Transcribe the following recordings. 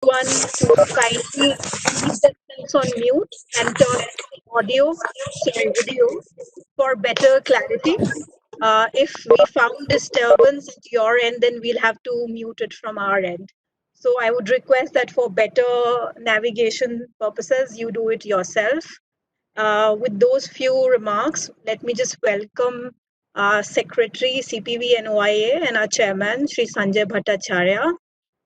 One to kindly keep themselves on mute and turn video for better clarity. If we found disturbance at your end, then we'll have to mute it from our end. So I would request that for better navigation purposes, you do it yourself. With those few remarks, let me just welcome our Secretary, CPV NOIA, and our Chairman, Sri Sanjay Bhattacharya,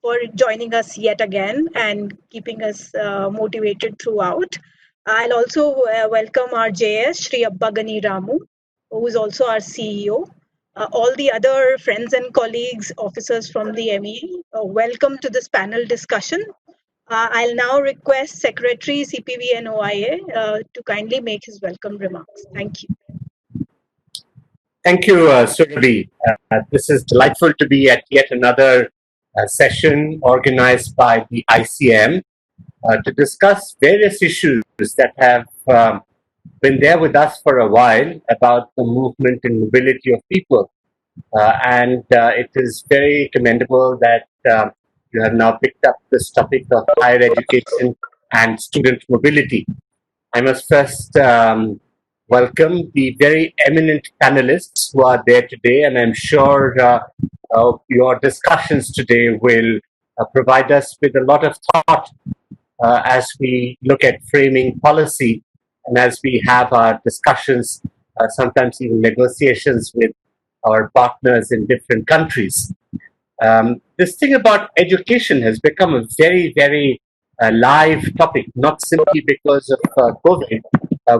for joining us yet again and keeping us motivated throughout. I'll also welcome our JS, Sri Abbagani Ramu, who is also our CEO. All the other friends and colleagues, officers from the MEA, welcome to this panel discussion. I'll now request Secretary CPV and OIA to kindly make his welcome remarks. Thank you. Thank you, Surabhi. This is delightful to be at yet another session organized by the ICM to discuss various issues that have been there with us for a while about the movement and mobility of people. And it is very commendable that you have now picked up this topic of higher education and student mobility. I must first welcome the very eminent panelists who are there today, and I'm sure your discussions today will provide us with a lot of thought as we look at framing policy and as we have our discussions, sometimes even negotiations with our partners in different countries. This thing about education has become a very, very live topic, not simply because of COVID,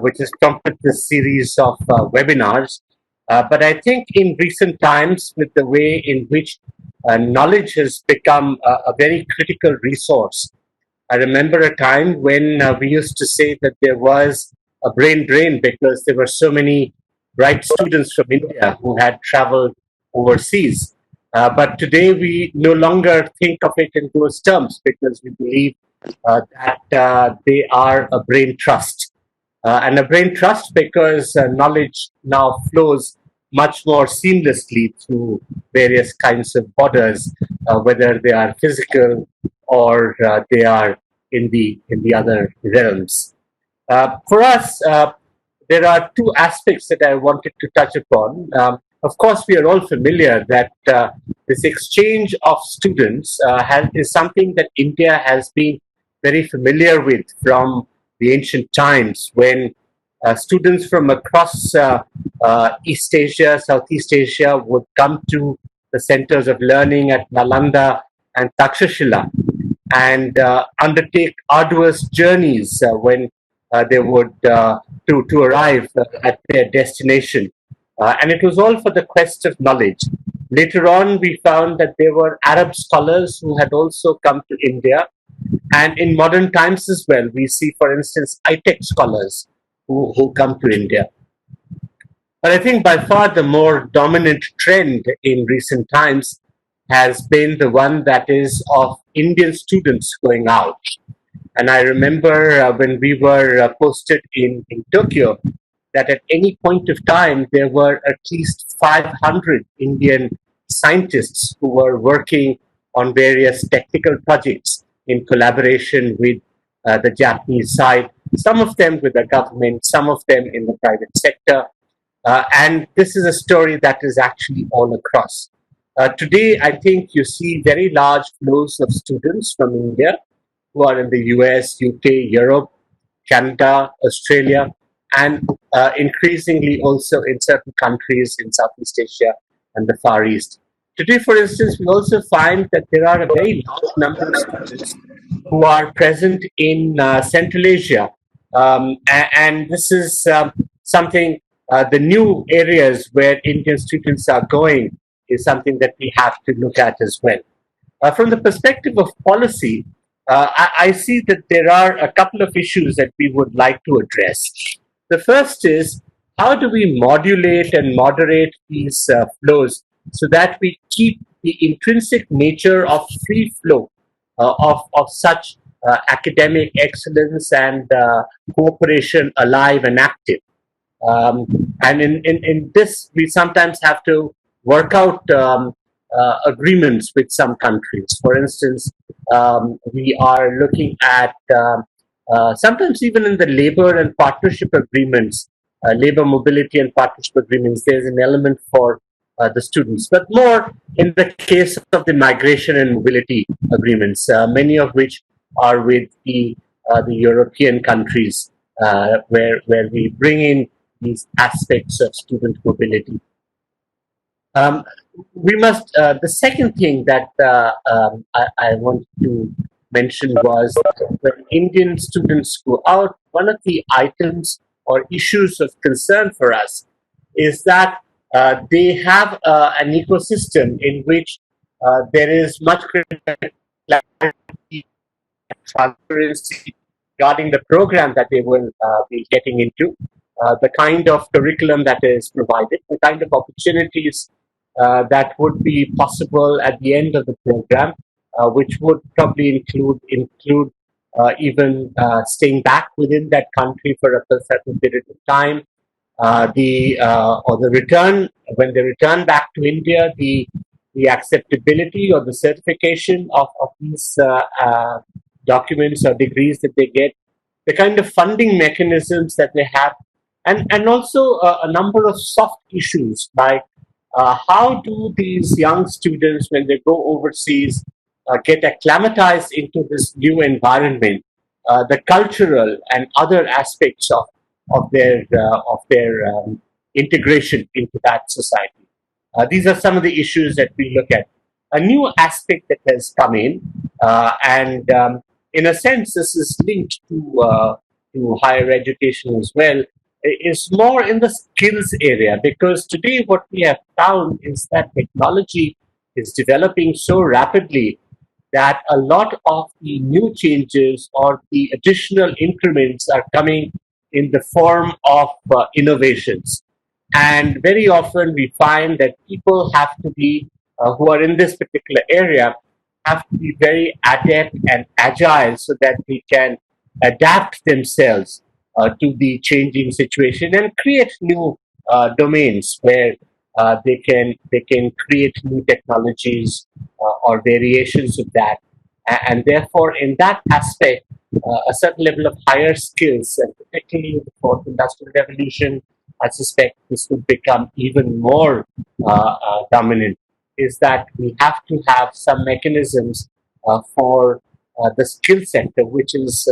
which has prompted this series of webinars, but I think in recent times, with the way in which knowledge has become a very critical resource. I remember a time when we used to say that there was a brain drain because there were so many bright students from India who had traveled overseas. But today we no longer think of it in those terms because we believe that they are a brain trust. And a brain trust because knowledge now flows much more seamlessly through various kinds of borders, whether they are physical or they are in the other realms. For us, there are two aspects that I wanted to touch upon. Of course, we are all familiar that this exchange of students is something that India has been very familiar with from the ancient times when students from across East Asia, Southeast Asia would come to the centers of learning at Nalanda and Takshashila and undertake arduous journeys when they would to arrive at their destination. And it was all for the quest of knowledge. Later on, we found that there were Arab scholars who had also come to India. And in modern times as well, we see, for instance, high-tech scholars who come to India. But I think by far the more dominant trend in recent times has been the one that is of Indian students going out. And I remember when we were posted in Tokyo, that at any point of time, there were at least 500 Indian scientists who were working on various technical projects in collaboration with the Japanese side, some of them with the government, some of them in the private sector. And this is a story that is actually all across. Today, I think you see very large flows of students from India who are in the US, UK, Europe, Canada, Australia, and increasingly also in certain countries in Southeast Asia and the Far East. Today, for instance, we also find that there are a very large number of students who are present in Central Asia. And this is something, the new areas where Indian students are going is something that we have to look at as well. From the perspective of policy, I see that there are a couple of issues that we would like to address. The first is, how do we modulate and moderate these flows so that we keep the intrinsic nature of free flow of such academic excellence and cooperation alive and active? And in this, we sometimes have to work out agreements with some countries. For instance, we are looking at sometimes even in the labor and partnership agreements, labor mobility and partnership agreements, there's an element for the students, but more in the case of the migration and mobility agreements, many of which are with the European countries, where we bring in these aspects of student mobility. Um, we must. The second thing that I wanted to mention was when Indian students go out, one of the items or issues of concern for us is that they have an ecosystem in which there is much greater clarity and transparency regarding the program that they will be getting into, the kind of curriculum that is provided, the kind of opportunities that would be possible at the end of the program, which would probably include even staying back within that country for a certain period of time, the or the return when they return back to India, the acceptability or the certification of these documents or degrees that they get, the kind of funding mechanisms that they have, and also a number of soft issues like how do these young students, when they go overseas, get acclimatized into this new environment, the cultural and other aspects of their integration into that society. These are some of the issues that we look at. A new aspect that has come in, and in a sense, this is linked to higher education as well, is more in the skills area, because today what we have found is that technology is developing so rapidly that a lot of the new changes or the additional increments are coming in the form of innovations. And very often we find that people have to be, who are in this particular area, have to be very adept and agile so that they can adapt themselves to the changing situation and create new domains where they can create new technologies or variations of that, and therefore in that aspect, a certain level of higher skills, and particularly with the fourth industrial revolution, I suspect this will become even more dominant. Is that we have to have some mechanisms for the skill sector, which is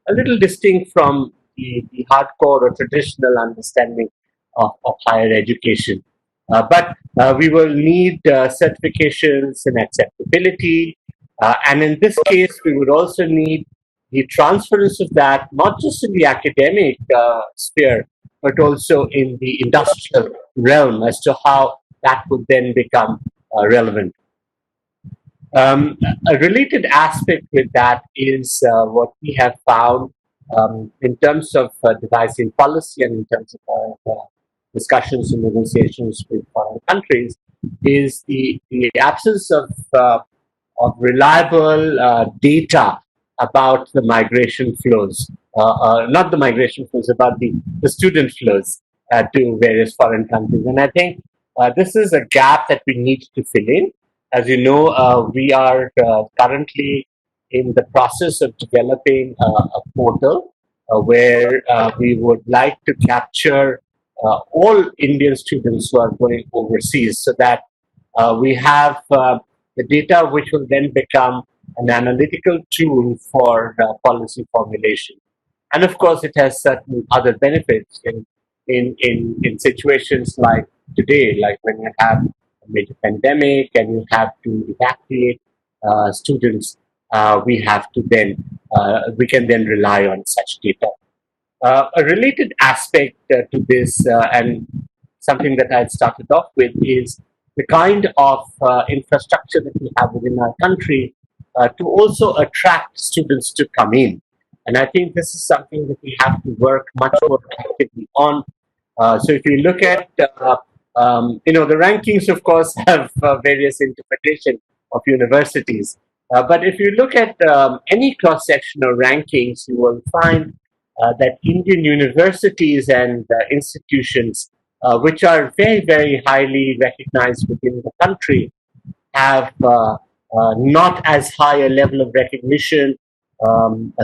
a little distinct from the hardcore or traditional understanding of higher education. But we will need certifications and acceptability. And in this case, we would also need the transference of that, not just in the academic sphere, but also in the industrial realm as to how that would then become relevant. A related aspect with that is what we have found in terms of devising policy and in terms of discussions and negotiations with foreign countries is the absence of reliable data about the migration flows, not the migration flows, about the student flows to various foreign countries. And I think this is a gap that we need to fill in. As you know, we are currently in the process of developing a portal where we would like to capture all Indian students who are going overseas so that we have the data which will then become an analytical tool for policy formulation. And of course, it has certain other benefits in situations like today, like when you have a major pandemic and you have to evacuate students, we can then rely on such data. A related aspect to this, and something that I had started off with, is the kind of infrastructure that we have within our country to also attract students to come in. And I think this is something that we have to work much more actively on. So if you look at, the rankings, of course, have various interpretation of universities. But if you look at any cross-sectional rankings, you will find that Indian universities and institutions, which are very, very highly recognized within the country, have not as high a level of recognition.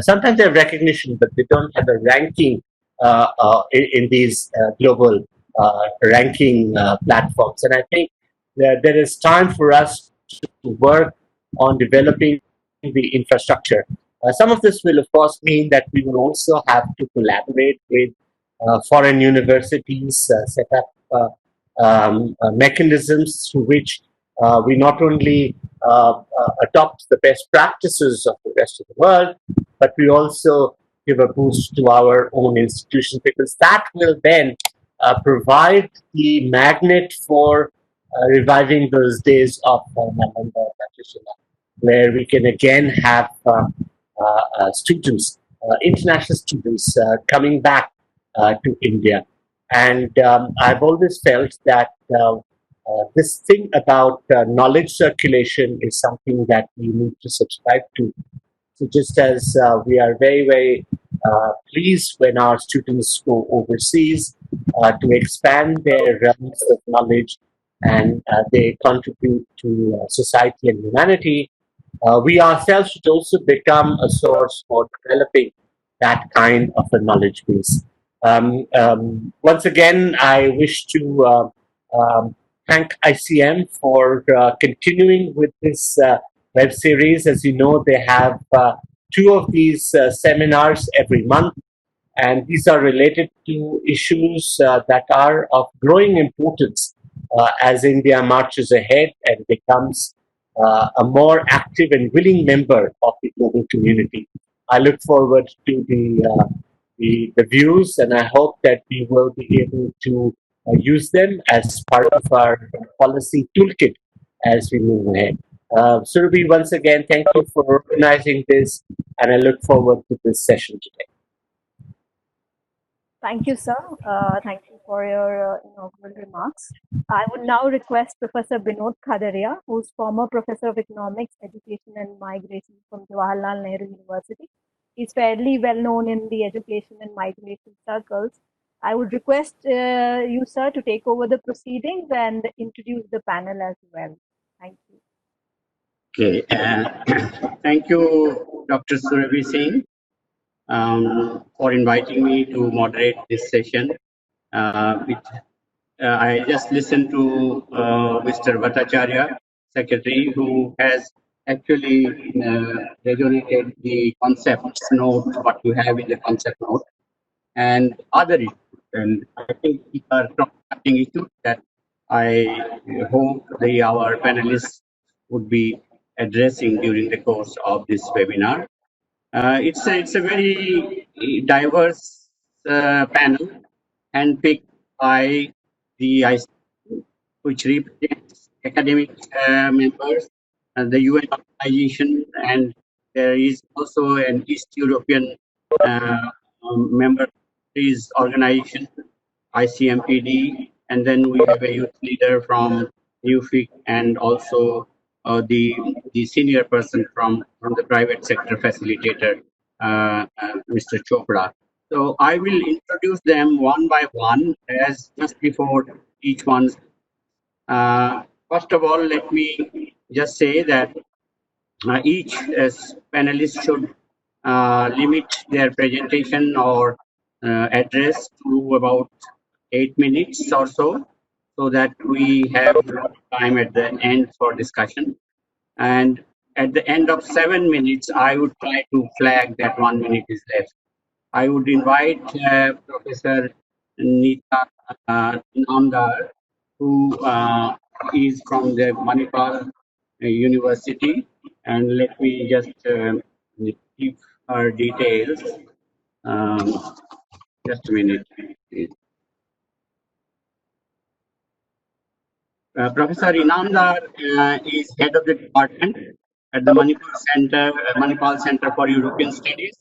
Sometimes they have recognition, but they don't have a ranking in these global ranking platforms. And I think that there is time for us to work on developing the infrastructure. Some of this will, of course, mean that we will also have to collaborate with foreign universities, set up mechanisms through which we not only adopt the best practices of the rest of the world, but we also give a boost to our own institutions, because that will then provide the magnet for reviving those days of Nalanda, where we can again have students, international students, coming back to India. And I've always felt that this thing about knowledge circulation is something that we need to subscribe to. So just as we are very, very pleased when our students go overseas to expand their realms of knowledge, and they contribute to society and humanity, we ourselves should also become a source for developing that kind of a knowledge base. Once again, I wish to thank ICM for continuing with this web series. As you know, they have two of these seminars every month, and these are related to issues that are of growing importance as India marches ahead and becomes a more active and willing member of the global community. I look forward to the views, and I hope that we will be able to use them as part of our policy toolkit as we move ahead. Surabhi, once again, thank you for organizing this, and I look forward to this session today. Thank you, sir. Thank you for your inaugural remarks. I would now request Professor Binod Khadaria, who is former Professor of Economics, Education and Migration from Jawaharlal Nehru University. He's fairly well known in the education and migration circles. I would request you, sir, to take over the proceedings and introduce the panel as well. Thank you. Okay. Thank you, Dr. Surabhi Singh, for inviting me to moderate this session. I just listened to Mr. Bhattacharya, Secretary, who has actually resonated the concept note, what you have in the concept note, and other issues. And I think these are cross-cutting issues that I hope our panelists would be addressing during the course of this webinar. It's a very diverse panel, handpicked by the ICT, which represents academic members and the UN organization, and there is also an East European member organization, ICMPD, and then we have a youth leader from UFIC, and also the senior person from the private sector facilitator, Mr. Chopra. So I will introduce them one by one, as just before each one. First of all, let me just say that each panelist should limit their presentation or address to about 8 minutes or so that we have time at the end for discussion. And at the end of 7 minutes, I would try to flag that 1 minute is left. I would invite Professor Neeta Namdar, who is from the Manipal University, and let me just give her details. Just a minute, please. Professor Inamdar is head of the department at the Manipal Center for European Studies.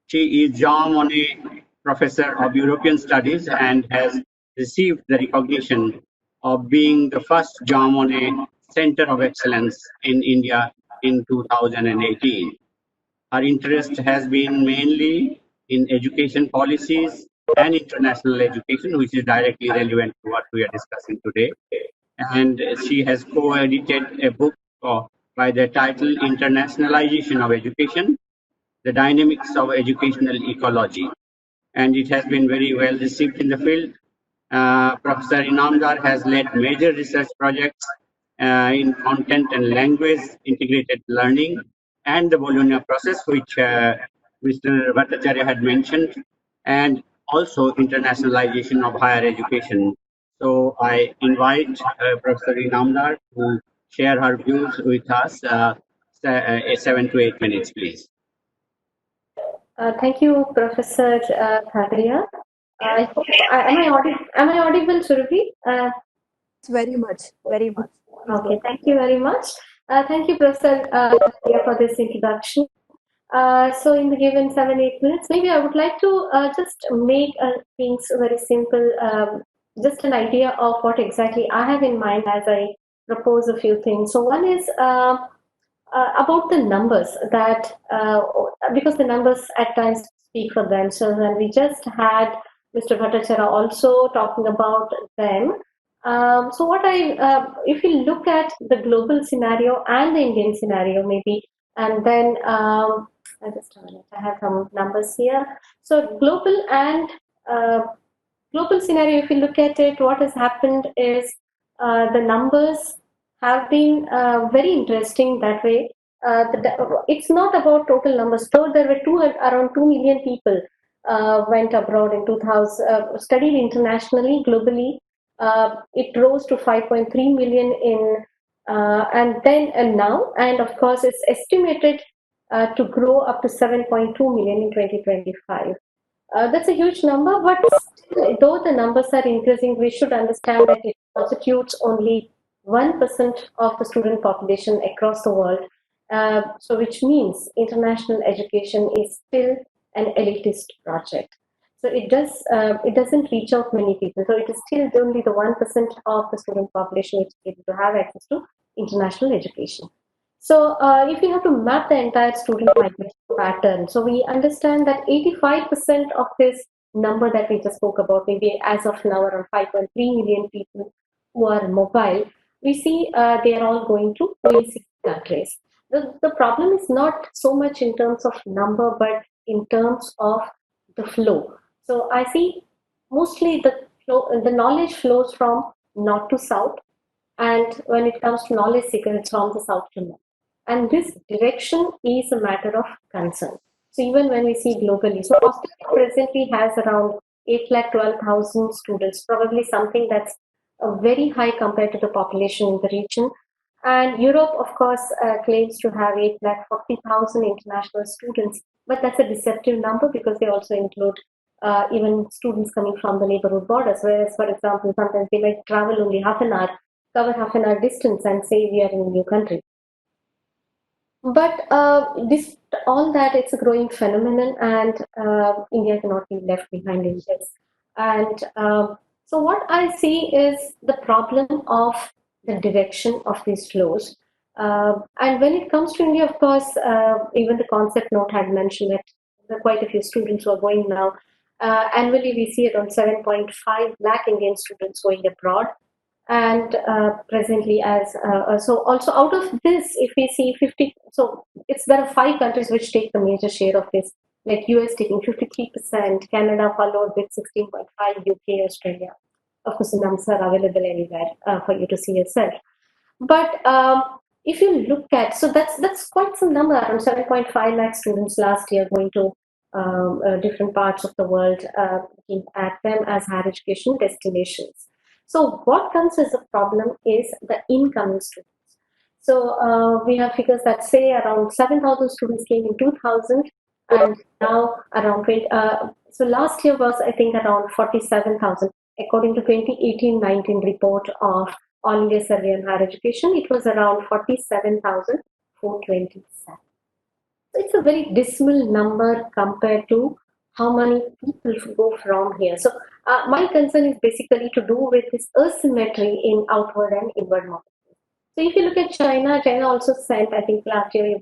She is Jean Monnet Professor of European Studies and has received the recognition of being the first Jean Monnet Center of Excellence in India in 2018. Her interest has been mainly in education policies and international education, which is directly relevant to what we are discussing today. and she has co-edited a book by the title Internationalization of Education, the Dynamics of Educational Ecology. And it has been very well received in the field. Professor Inamdar has led major research projects in content and language, integrated learning, and the Bologna process, which Mr. Bhattacharya had mentioned, and also internationalization of higher education. So I invite Professor Inamdar to share her views with us. 7 to 8 minutes, please. Thank you, Professor Khadria. Am I audible, Surabhi? Very much, very much. Okay, thank you very much. Thank you, Professor Khadria, for this introduction. So in the given 7-8 minutes, maybe I would like to just make things very simple, just an idea of what exactly I have in mind as I propose a few things. So one is about the numbers that because the numbers at times speak for themselves, and we just had Mr. Bhattacharya also talking about them. So what if you look at the global scenario and the Indian scenario, maybe, and then just a minute, I have some numbers here. So global scenario, if you look at it, what has happened is the numbers have been very interesting that way. It's not about total numbers. So there were around 2 million people went abroad in 2000, studied internationally, globally. It rose to 5.3 million and now, and of course, it's estimated to grow up to 7.2 million in 2025. That's a huge number, but still, though the numbers are increasing, we should understand that it constitutes only 1% of the student population across the world. So, which means international education is still an elitist project. So it doesn't reach out many people. So it is still only the 1% of the student population which is able to have access to international education. So if we have to map the entire student migration pattern, so we understand that 85% of this number that we just spoke about, maybe as of now around 5.3 million people who are mobile, we see they are all going to OECD countries. The problem is not so much in terms of number, but in terms of the flow. So I see mostly the knowledge flows from north to south, and when it comes to knowledge seeker, it's from the south to north. And this direction is a matter of concern. So even when we see globally, so Australia presently has around 8,12,000 students, probably something that's very high compared to the population in the region. And Europe, of course, claims to have 8,40,000 international students, but that's a deceptive number because they also include even students coming from the neighborhood borders. Whereas, for example, sometimes they might travel only half an hour, cover half an hour distance, and say we are in a new country. But this all that, it's a growing phenomenon, and India cannot be left behind in this. And so what I see is the problem of the direction of these flows. And when it comes to India, of course, even the concept note had mentioned that there are quite a few students who are going now. Annually, we see around 7.5 lakh Indian students going abroad. And presently, as so also out of this, if we see 50, so there are 5 countries which take the major share of this, like US taking 53%, Canada followed with 16.5, UK, Australia. Of course, the numbers are available anywhere for you to see yourself. But if you look at, so that's quite some number, around 7.5 lakh students last year going to different parts of the world, looking at them as higher education destinations. So what comes as a problem is the incoming students. So we have figures that say around 7,000 students came in 2000, and now around 20. So last year was, I think, around 47,000. According to 2018-19 report of All India Survey on Higher Education, it was around 47,427. So it's a very dismal number compared to how many people go from here. So my concern is basically to do with this asymmetry in outward and inward mobility. So if you look at China also sent, I think last year,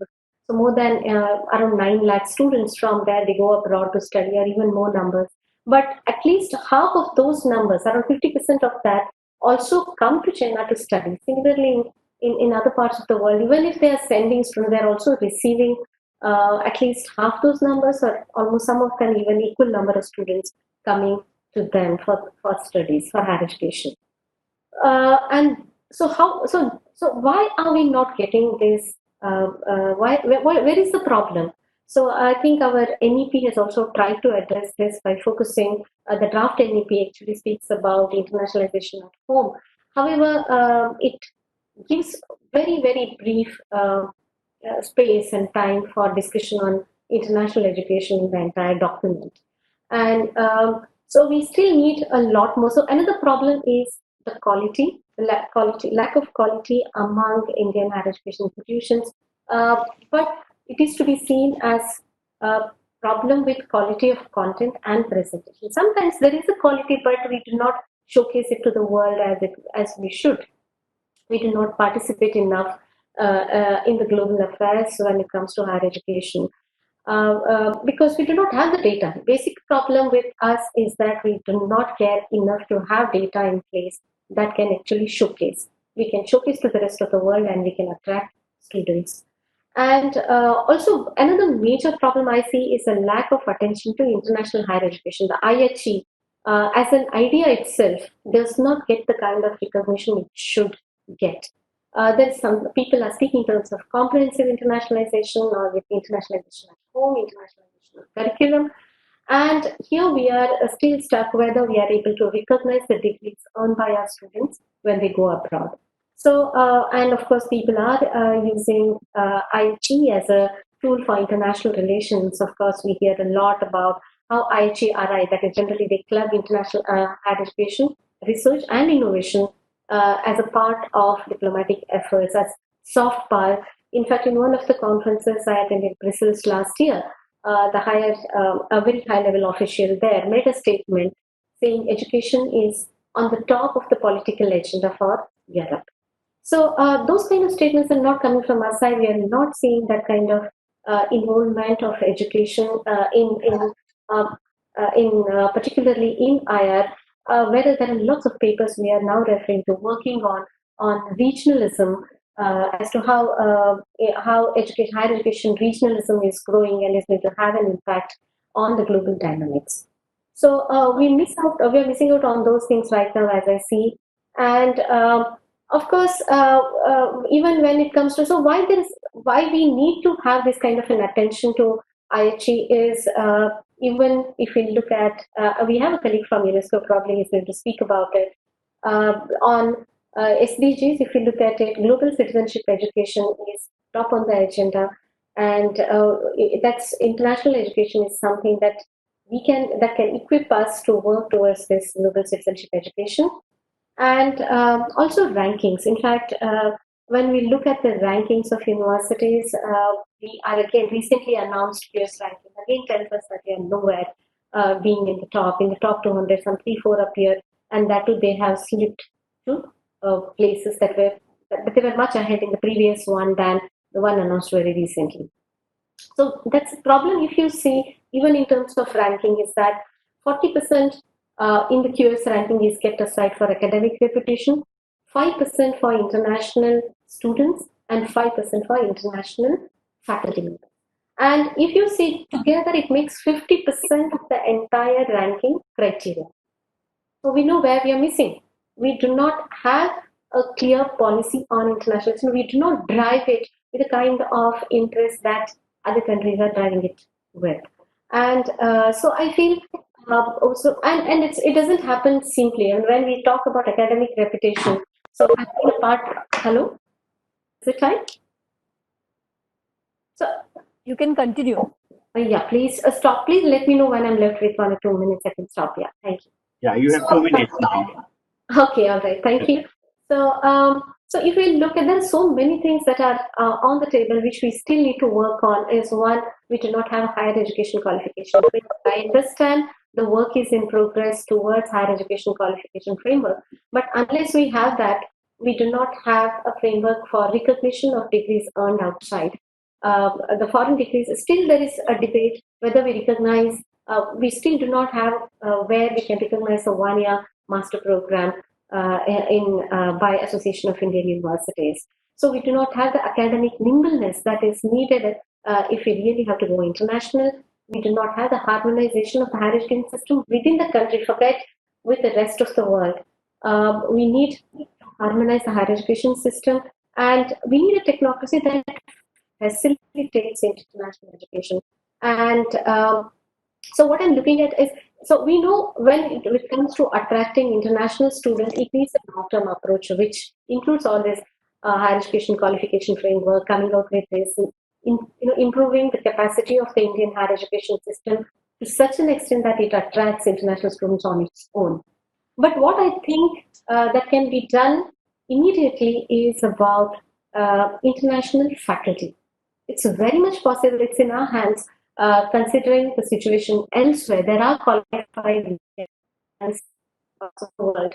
so more than around 9 lakh students from there, they go abroad to study, or even more numbers. But at least half of those numbers, around 50% of that, also come to China to study. Similarly, in other parts of the world, even if they are sending students, they are also receiving at least half those numbers, or almost some of them even equal number of students coming to them for studies, for higher education. And so why are we not getting this? Where is the problem? So I think our NEP has also tried to address this by focusing. The draft NEP actually speaks about internationalization at home. However, it gives very brief space and time for discussion on international education in the entire document. And so we still need a lot more. So another problem is the lack of quality among Indian higher education institutions. But it is to be seen as a problem with quality of content and presentation. Sometimes there is a quality, but we do not showcase it to the world as we should. We do not participate enough in the global affairs when it comes to higher education. Because we do not have the data. Basic problem with us is that we do not care enough to have data in place that can actually showcase. We can showcase to the rest of the world and we can attract students. And also another major problem I see is a lack of attention to international higher education. The IHE as an idea itself does not get the kind of recognition it should get. There's some people are speaking in terms of comprehensive internationalization or with internationalization at home, internationalization of curriculum. And here we are still stuck whether we are able to recognize the degrees earned by our students when they go abroad. So, and of course, people are using IHE as a tool for international relations. Of course, we hear a lot about how IHE-RI, that is generally they club international higher education, research and innovation as a part of diplomatic efforts, as soft power. In fact, in one of the conferences I attended Brussels last year, a very high-level official there made a statement saying education is on the top of the political agenda for Europe. So those kind of statements are not coming from our side. We are not seeing that kind of involvement of education particularly in IR, whether there are lots of papers we are now referring to working on regionalism as to how higher education regionalism is growing and is going to have an impact on the global dynamics. So we are missing out on those things right now, as I see. And of course, even when it comes to why we need to have this kind of an attention to IHE is even if we look at we have a colleague from UNESCO probably is going to speak about it on SDGs. If you look at it, global citizenship education is top on the agenda, and that's international education is something that can equip us to work towards this global citizenship education. And also rankings. In fact, when we look at the rankings of universities, we are again recently announced peers ranking. Again, tells us that they are nowhere being in the top 200, some 3-4 appear, and that too they have slipped to places but they were much ahead in the previous one than the one announced very recently. So that's a problem. If you see, even in terms of ranking, is that 40% in the QS ranking is kept aside for academic reputation, 5% for international students, and 5% for international faculty members. And if you see together, it makes 50% of the entire ranking criteria. So we know where we are missing. We do not have a clear policy on internationalization. We do not drive it with the kind of interest that other countries are driving it with. And so I feel also, and it doesn't happen simply. And when we talk about academic reputation, so I feel a part. Hello, is it time? So you can continue. Yeah, please stop. Please let me know when I'm left with 1 or 2 minutes. I can stop. Yeah, thank you. Yeah, you have 2 minutes now. Okay, all right, thank you. So if we look at, there are so many things that are on the table which we still need to work on. Is one, we do not have higher education qualification. I understand the work is in progress towards higher education qualification framework, but unless we have that, we do not have a framework for recognition of degrees earned outside. The foreign degrees, still there is a debate whether we recognize, we still do not have where we can recognize a 1-year master program by Association of Indian Universities. So we do not have the academic nimbleness that is needed if we really have to go international. We do not have the harmonization of the higher education system within the country, forget with the rest of the world. We need to harmonize the higher education system, and we need a technocracy that facilitates international education. And so what I'm looking at is, so we know when it comes to attracting international students, it needs a long-term approach, which includes all this higher education qualification framework, coming out with this, improving the capacity of the Indian higher education system to such an extent that it attracts international students on its own. But what I think that can be done immediately is about international faculty. It's very much possible. It's in our hands. Considering the situation elsewhere, there are qualified across the world.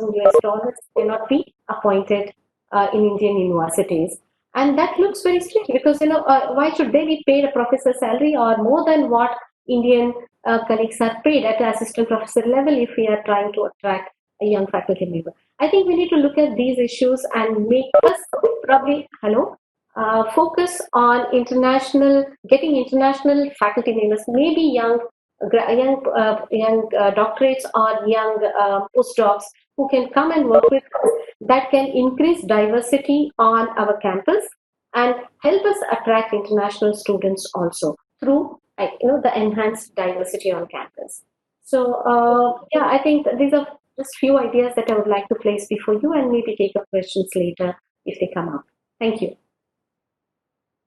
US dollars cannot be appointed in Indian universities. And that looks very strange because, why should they be paid a professor's salary or more than what Indian colleagues are paid at assistant professor level if we are trying to attract a young faculty member? I think we need to look at these issues and make us probably, focus on getting international faculty members, maybe young doctorates or young postdocs who can come and work with us, that can increase diversity on our campus and help us attract international students also through the enhanced diversity on campus. So I think these are just few ideas that I would like to place before you, and maybe take up questions later if they come up. Thank you.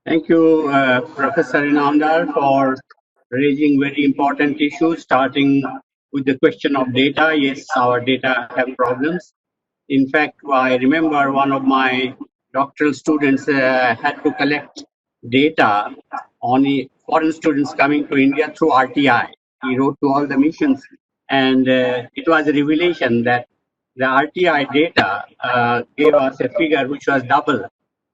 Thank you, Professor Inamdar, for raising very important issues, starting with the question of data. Yes, our data have problems. In fact, I remember one of my doctoral students had to collect data on foreign students coming to India through RTI. He wrote to all the missions, and it was a revelation that the RTI data gave us a figure which was double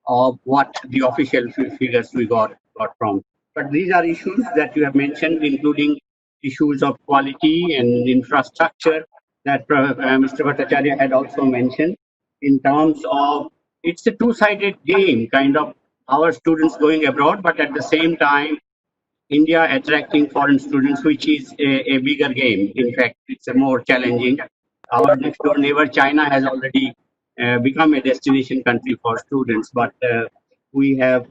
of what the official figures we got from. But these are issues that you have mentioned, including issues of quality and infrastructure that Mr. Bhattacharya had also mentioned, in terms of it's a two-sided game, kind of our students going abroad, but at the same time, India attracting foreign students, which is a bigger game. In fact, it's a more challenging. Our next door neighbor, China, has already become a destination country for students, but we have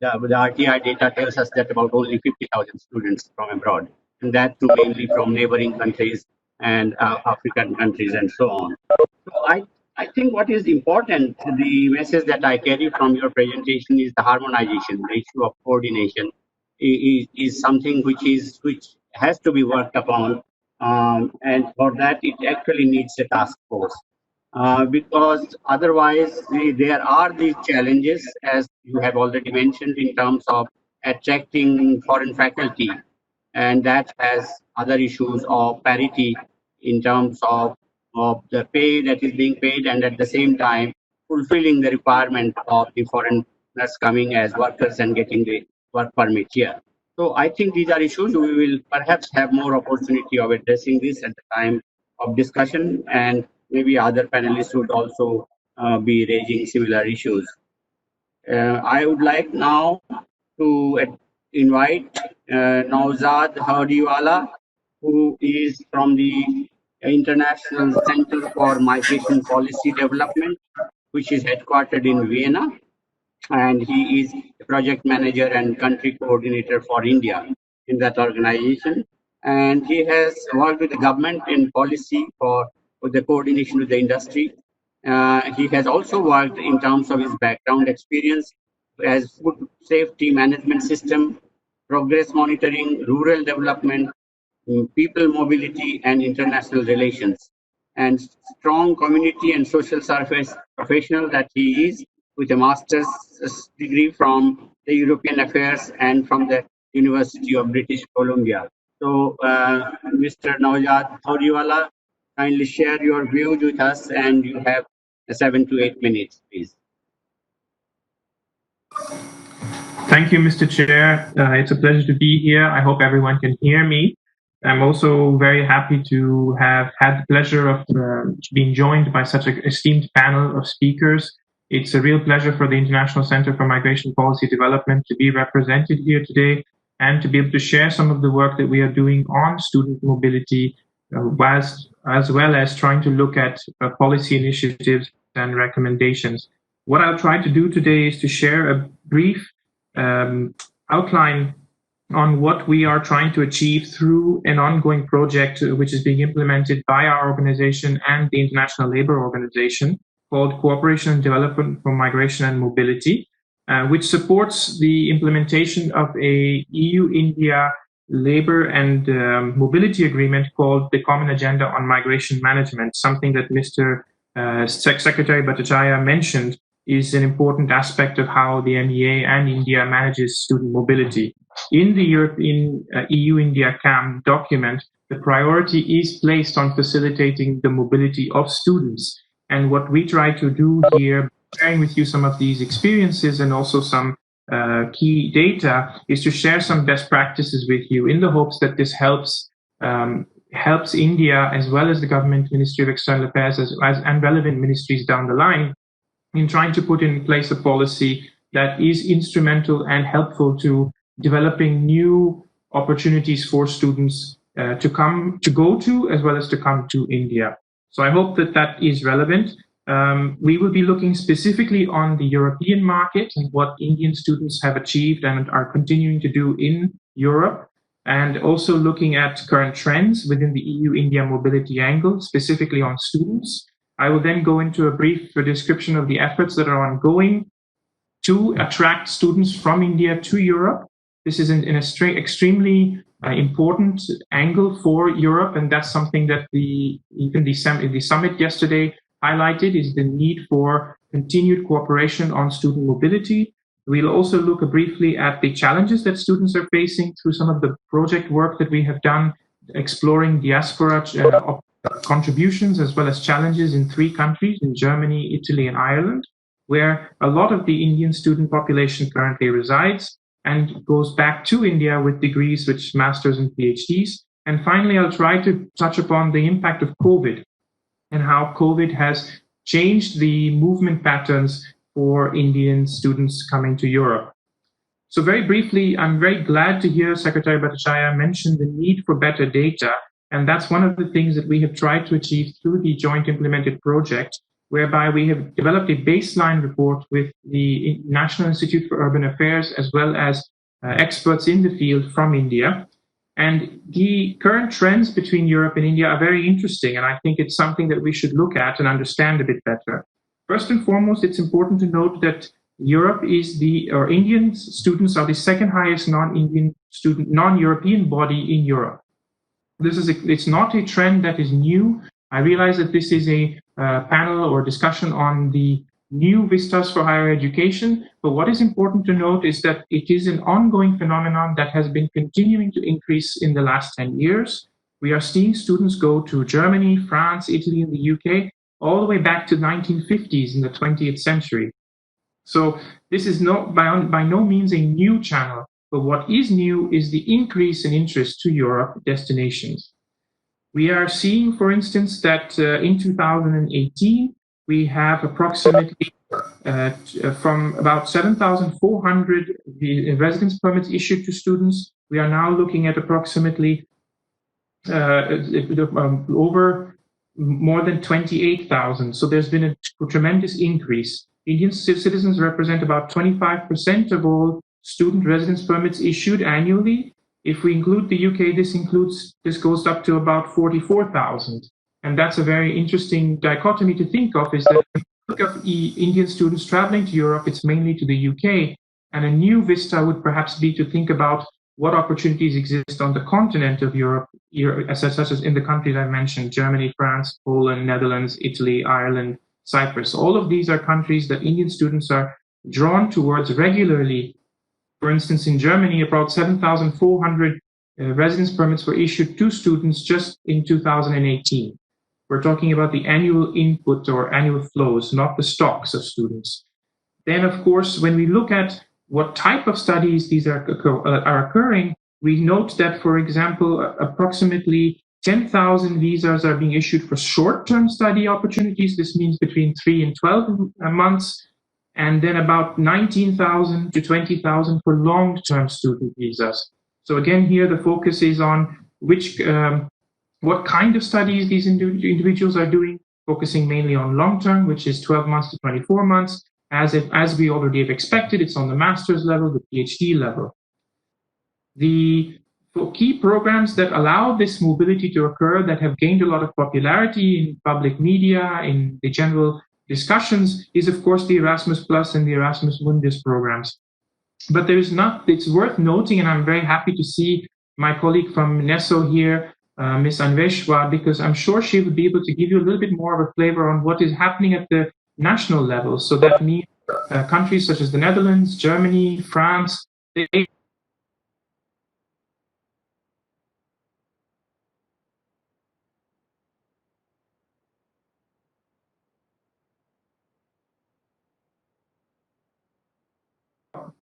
the RTI data tells us that about only 50,000 students from abroad, and that too mainly from neighboring countries and African countries and so on. So I think what is important, the message that I carry from your presentation is the harmonization, the issue of coordination is something which has to be worked upon, and for that it actually needs a task force. Because otherwise there are these challenges, as you have already mentioned, in terms of attracting foreign faculty, and that has other issues of parity in terms of the pay that is being paid, and at the same time fulfilling the requirement of the foreigners coming as workers and getting the work permit here. So I think these are issues we will perhaps have more opportunity of addressing this at the time of discussion, and maybe other panelists would also be raising similar issues. I would like now to invite Nauzad Hadiwala, who is from the International Center for Migration Policy Development, which is headquartered in Vienna, and he is the project manager and country coordinator for India in that organization. And he has worked with the government in policy for the coordination with the industry. He has also worked in terms of his background experience as food safety management system, progress monitoring, rural development, people mobility, and international relations, and strong community and social service professional that he is, with a master's degree from the European Affairs and from the University of British Columbia. So, Mr. Naujad Thoriwala, kindly share your views with us, and you have 7 to 8 minutes, please. Thank you, Mr. Chair. It's a pleasure to be here. I hope everyone can hear me. I'm also very happy to have had the pleasure of being joined by such an esteemed panel of speakers. It's a real pleasure for the International Center for Migration Policy Development to be represented here today and to be able to share some of the work that we are doing on student mobility, as well as trying to look at policy initiatives and recommendations. What I'll try to do today is to share a brief outline on what we are trying to achieve through an ongoing project which is being implemented by our organization and the International Labour Organization called Cooperation and Development for Migration and Mobility, which supports the implementation of a EU-India labour and mobility agreement called the Common Agenda on Migration Management, something that Mr. Secretary Bhattacharya mentioned is an important aspect of how the MEA and India manages student mobility. In the European EU-India CAM document, the priority is placed on facilitating the mobility of students. And what we try to do here, sharing with you some of these experiences and also some key data, is to share some best practices with you in the hopes that this helps India as well as the government, Ministry of External Affairs and relevant ministries down the line in trying to put in place a policy that is instrumental and helpful to developing new opportunities for students to go to as well as to come to India. So I hope that that is relevant. We will be looking specifically on the European market and what Indian students have achieved and are continuing to do in Europe, and also looking at current trends within the EU-India mobility angle, specifically on students. I will then go into a brief description of the efforts that are ongoing to attract students from India to Europe. This is an extremely important angle for Europe, and that's something that even the summit yesterday highlighted, is the need for continued cooperation on student mobility. We'll also look briefly at the challenges that students are facing through some of the project work that we have done, exploring diaspora contributions as well as challenges in 3 countries, in Germany, Italy, and Ireland, where a lot of the Indian student population currently resides and goes back to India with degrees, which masters and PhDs. And finally, I'll try to touch upon the impact of COVID and how COVID has changed the movement patterns for Indian students coming to Europe. So very briefly, I'm very glad to hear Secretary Bhattacharya mention the need for better data. And that's one of the things that we have tried to achieve through the joint implemented project, whereby we have developed a baseline report with the National Institute for Urban Affairs, as well as experts in the field from India. And the current trends between Europe and India are very interesting, and I think it's something that we should look at and understand a bit better. First and foremost, it's important to note that Indian students are the second highest non-European body in Europe. It's not a trend that is new. I realize that this is a panel or discussion on the new Vistas for higher education, but what is important to note is that it is an ongoing phenomenon that has been continuing to increase in the last 10 years. We are seeing students go to Germany, France, Italy, and the UK, all the way back to the 1950s in the 20th century. So this is by no means a new channel, but what is new is the increase in interest to Europe destinations. We are seeing, for instance, that in 2018, we have approximately from about 7,400 residence permits issued to students. We are now looking at approximately over more than 28,000. So there's been a tremendous increase. Indian citizens represent about 25% of all student residence permits issued annually. If we include the UK, this goes up to about 44,000. And that's a very interesting dichotomy to think of, is that when you look at Indian students traveling to Europe, it's mainly to the UK. And a new vista would perhaps be to think about what opportunities exist on the continent of Europe, such as in the countries I mentioned, Germany, France, Poland, Netherlands, Italy, Ireland, Cyprus. All of these are countries that Indian students are drawn towards regularly. For instance, in Germany, about 7,400 residence permits were issued to students just in 2018. We're talking about the annual input or annual flows, not the stocks of students. Then, of course, when we look at what type of studies these are occurring, we note that, for example, approximately 10,000 visas are being issued for short-term study opportunities. This means between 3 and 12 months, and then about 19,000 to 20,000 for long-term student visas. So again, here the focus is on what kind of studies these individuals are doing, focusing mainly on long-term, which is 12 months to 24 months. As we already have expected, it's on the master's level, the PhD level. The key programs that allow this mobility to occur, that have gained a lot of popularity in public media, in the general discussions, is of course the Erasmus Plus and the Erasmus Mundus programs. But it's worth noting, and I'm very happy to see my colleague from NESO here, Ms. Anveshwa, because I'm sure she would be able to give you a little bit more of a flavor on what is happening at the national level. So that means countries such as the Netherlands, Germany, France, they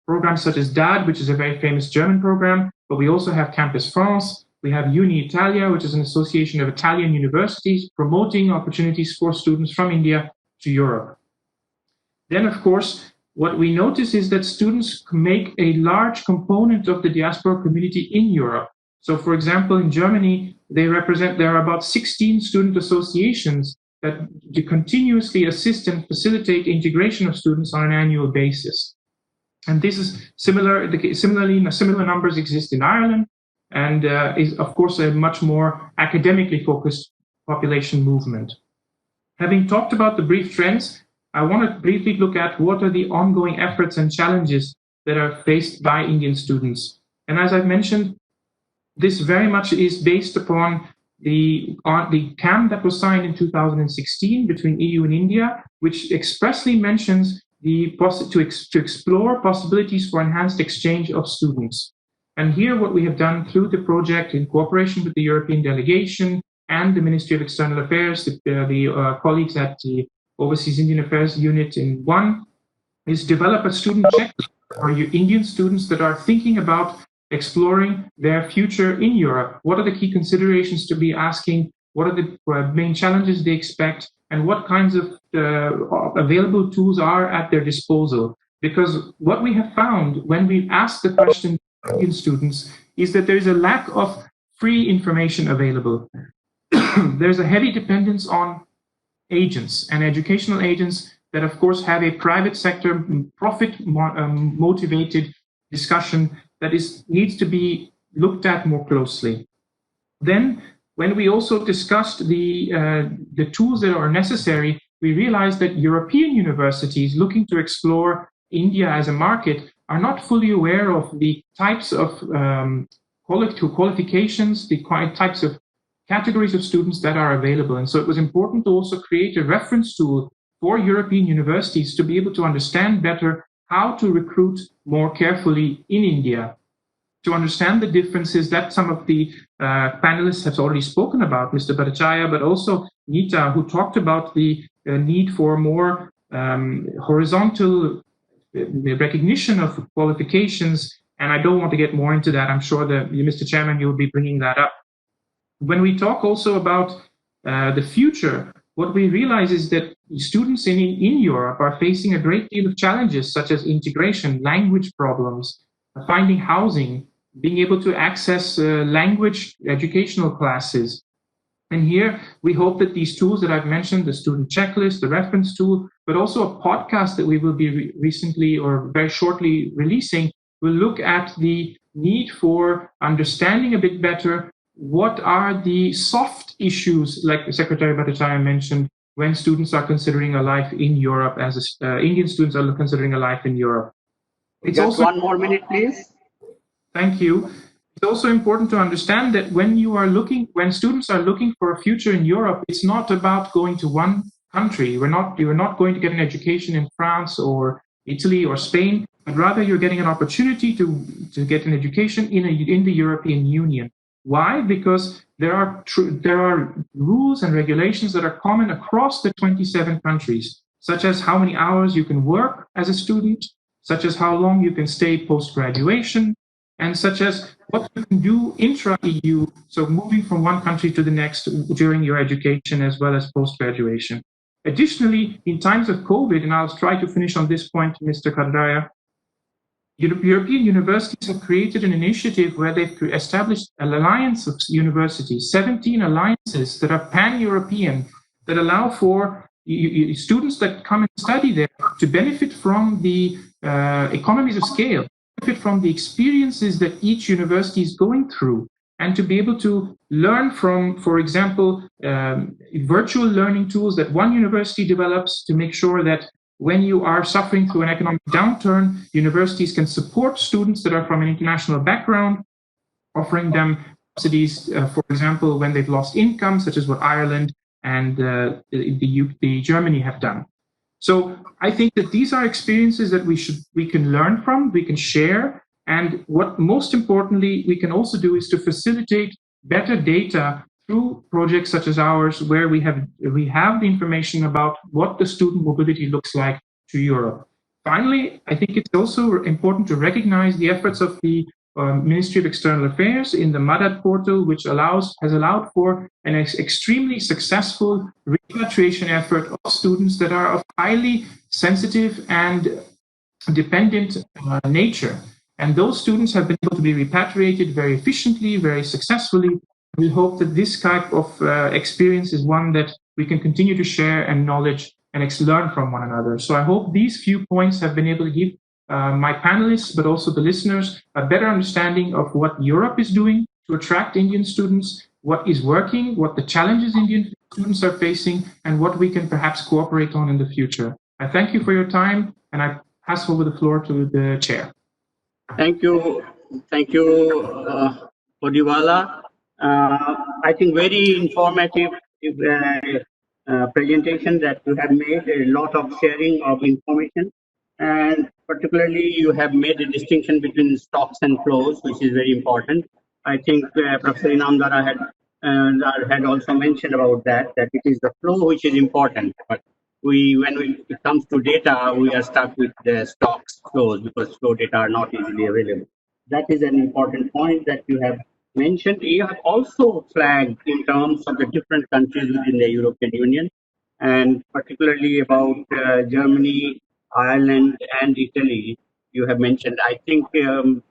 programs such as DAD, which is a very famous German program, but we also have Campus France. We have Uni Italia, which is an association of Italian universities promoting opportunities for students from India to Europe. Then, of course, what we notice is that students make a large component of the diaspora community in Europe. So, for example, in Germany, there are about 16 student associations that continuously assist and facilitate integration of students on an annual basis. And this is similar numbers exist in Ireland, and is, of course, a much more academically focused population movement. Having talked about the brief trends, I want to briefly look at what are the ongoing efforts and challenges that are faced by Indian students. And as I've mentioned, this very much is based upon the CAM that was signed in 2016 between EU and India, which expressly mentions to explore possibilities for enhanced exchange of students. And here what we have done through the project in cooperation with the European delegation and the Ministry of External Affairs, the colleagues at the Overseas Indian Affairs Unit in One, is develop a student checklist for Indian students that are thinking about exploring their future in Europe. What are the key considerations to be asking? What are the main challenges they expect? And what kinds of available tools are at their disposal? Because what we have found when we ask the question to Indian students is that there is a lack of free information available. There's a heavy dependence on agents and educational agents that, of course, have a private sector profit motivated discussion that needs to be looked at more closely. Then, when we also discussed the tools that are necessary, we realized that European universities looking to explore India as a market are not fully aware of the types of qualifications, the types of categories of students that are available. And so it was important to also create a reference tool for European universities to be able to understand better how to recruit more carefully in India, to understand the differences that some of the panelists have already spoken about, Mr. Bhattacharya, but also Nita, who talked about the need for more horizontal recognition of qualifications. And I don't want to get more into that. I'm sure that Mr. Chairman, you will be bringing that up. When we talk also about the future, what we realize is that students in Europe are facing a great deal of challenges, such as integration, language problems, finding housing, being able to access language educational classes. And here we hope that these tools that I've mentioned, the student checklist, the reference tool, but also a podcast that we will be recently or very shortly releasing, will look at the need for understanding a bit better what are the soft issues, like Secretary Bhattacharya mentioned, when students are considering a life in Europe, as Indian students are considering a life in Europe. It's just also 1 more minute, please. Thank you. It's also important to understand that when students are looking for a future in Europe, it's not about going to one country. You're not going to get an education in France or Italy or Spain, but rather you're getting an opportunity to get an education in the European Union. Why? Because there are rules and regulations that are common across the 27 countries, such as how many hours you can work as a student, such as how long you can stay post-graduation, and such as what you can do intra-EU, so moving from one country to the next during your education as well as post-graduation. Additionally, in times of COVID, and I'll try to finish on this point, Mr. Kadraya, European universities have created an initiative where they've established an alliance of universities, 17 alliances that are pan-European, that allow for students that come and study there to benefit from the economies of scale, benefit from the experiences that each university is going through, and to be able to learn from, for example, virtual learning tools that one university develops to make sure that when you are suffering through an economic downturn, universities can support students that are from an international background, offering them subsidies, for example, when they've lost income, such as what Ireland and the Germany have done. So I think that these are experiences that we can learn from, we can share, and what most importantly we can also do is to facilitate better data through projects such as ours, where we have the information about what the student mobility looks like to Europe. Finally, I think it's also important to recognize the efforts of the Ministry of External Affairs in the Madad portal, which has allowed for an extremely successful repatriation effort of students that are of highly sensitive and dependent nature. And those students have been able to be repatriated very efficiently, very successfully. We hope that this type of experience is one that we can continue to share and knowledge and learn from one another. So I hope these few points have been able to give my panelists, but also the listeners, a better understanding of what Europe is doing to attract Indian students, what is working, what the challenges Indian students are facing, and what we can perhaps cooperate on in the future. I thank you for your time, and I pass over the floor to the chair. Thank you, Odiwala. I think very informative presentation that you have made, a lot of sharing of information, and particularly you have made a distinction between stocks and flows, which is very important. I think Professor Inamdara had also mentioned about that it is the flow which is important, but when it comes to data, we are stuck with the stocks flows because flow data are not easily available. That is an important point that you have mentioned. You have also flagged in terms of the different countries within the European Union, and particularly about Germany, Ireland, and Italy. You have mentioned. I think the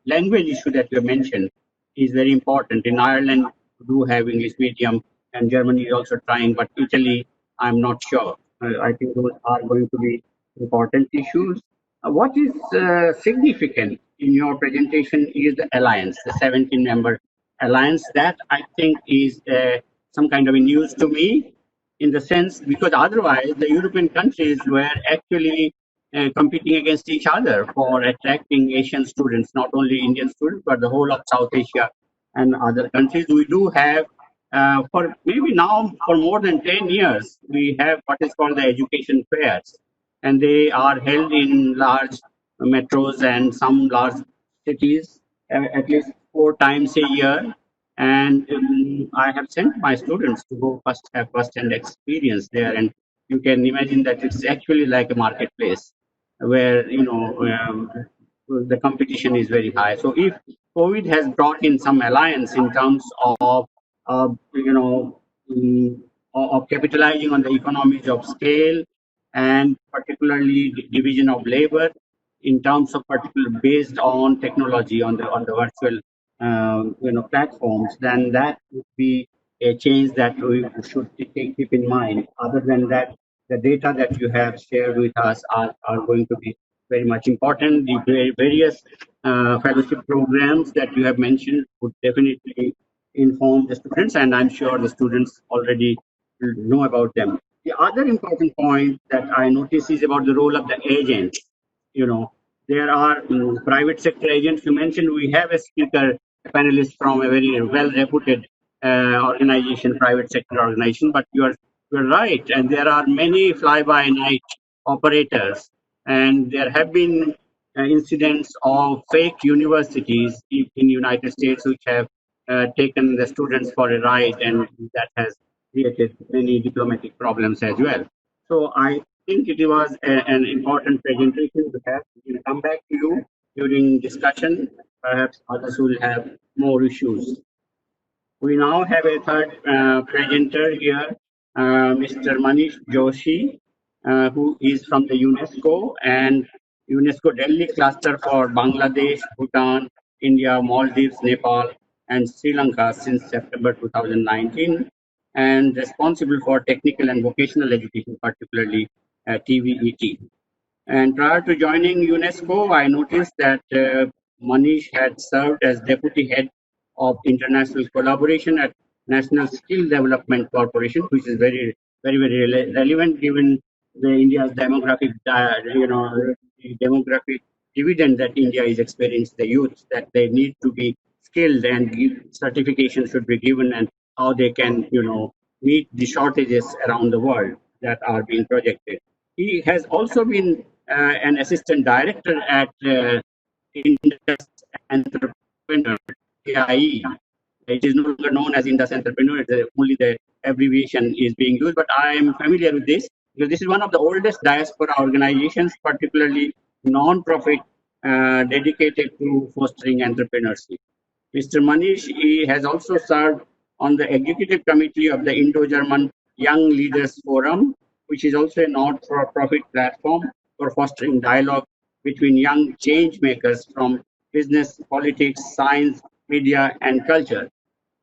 language issue that you mentioned is very important. In Ireland, we do have English medium, and Germany is also trying, but Italy, I'm not sure. I think those are going to be important issues. What is significant in your presentation is the alliance, the 17-member alliance. That I think is some kind of a news to me, in the sense because otherwise the European countries were actually competing against each other for attracting Asian students, not only Indian students, but the whole of South Asia and other countries. We do have, for maybe now for more than 10 years, we have what is called the education fairs, and they are held in large metros and some large cities at least 4 times a year. And I have sent my students to go have first-hand experience there, and you can imagine that it's actually like a marketplace where the competition is very high. So if COVID has brought in some alliance in terms of of capitalizing on the economies of scale, and particularly the division of labor in terms of particular based on technology on the virtual platforms, then that would be a change that we should keep in mind. Other than that, the data that you have shared with us are going to be very much important. The various fellowship programs that you have mentioned would definitely inform the students, and I'm sure the students already know about them. The other important point that I notice is about the role of the agents. There are private sector agents. You mentioned we have a speaker, a panelist from a very well-reputed organization, private sector organization, but you're right, and there are many fly-by-night operators, and there have been incidents of fake universities in United States which have taken the students for a ride, and that has created many diplomatic problems as well. So I think it was an important presentation to have. We'll come back to you during discussion. Perhaps others will have more issues. We now have a third presenter here, Mr. Manish Joshi, who is from the UNESCO and UNESCO Delhi cluster for Bangladesh, Bhutan, India, Maldives, Nepal, and Sri Lanka since September 2019, and responsible for technical and vocational education, particularly TVET. And prior to joining UNESCO, I noticed that Manish had served as deputy head of international collaboration at National Skill Development Corporation, which is very relevant given the India's demographic, the demographic dividend that India is experiencing. The youth that they need to be skilled and certification should be given, and how they can, meet the shortages around the world that are being projected. He has also been an assistant director at Indus Entrepreneur, AIE. It is no longer known as Indus Entrepreneur, only the abbreviation is being used, but I am familiar with this because this is one of the oldest diaspora organizations, particularly non-profit dedicated to fostering entrepreneurship. Mr. Manish he has also served on the executive committee of the Indo-German Young Leaders Forum, which is also a not-for-profit platform for fostering dialogue between young change makers from business, politics, science, media, and culture.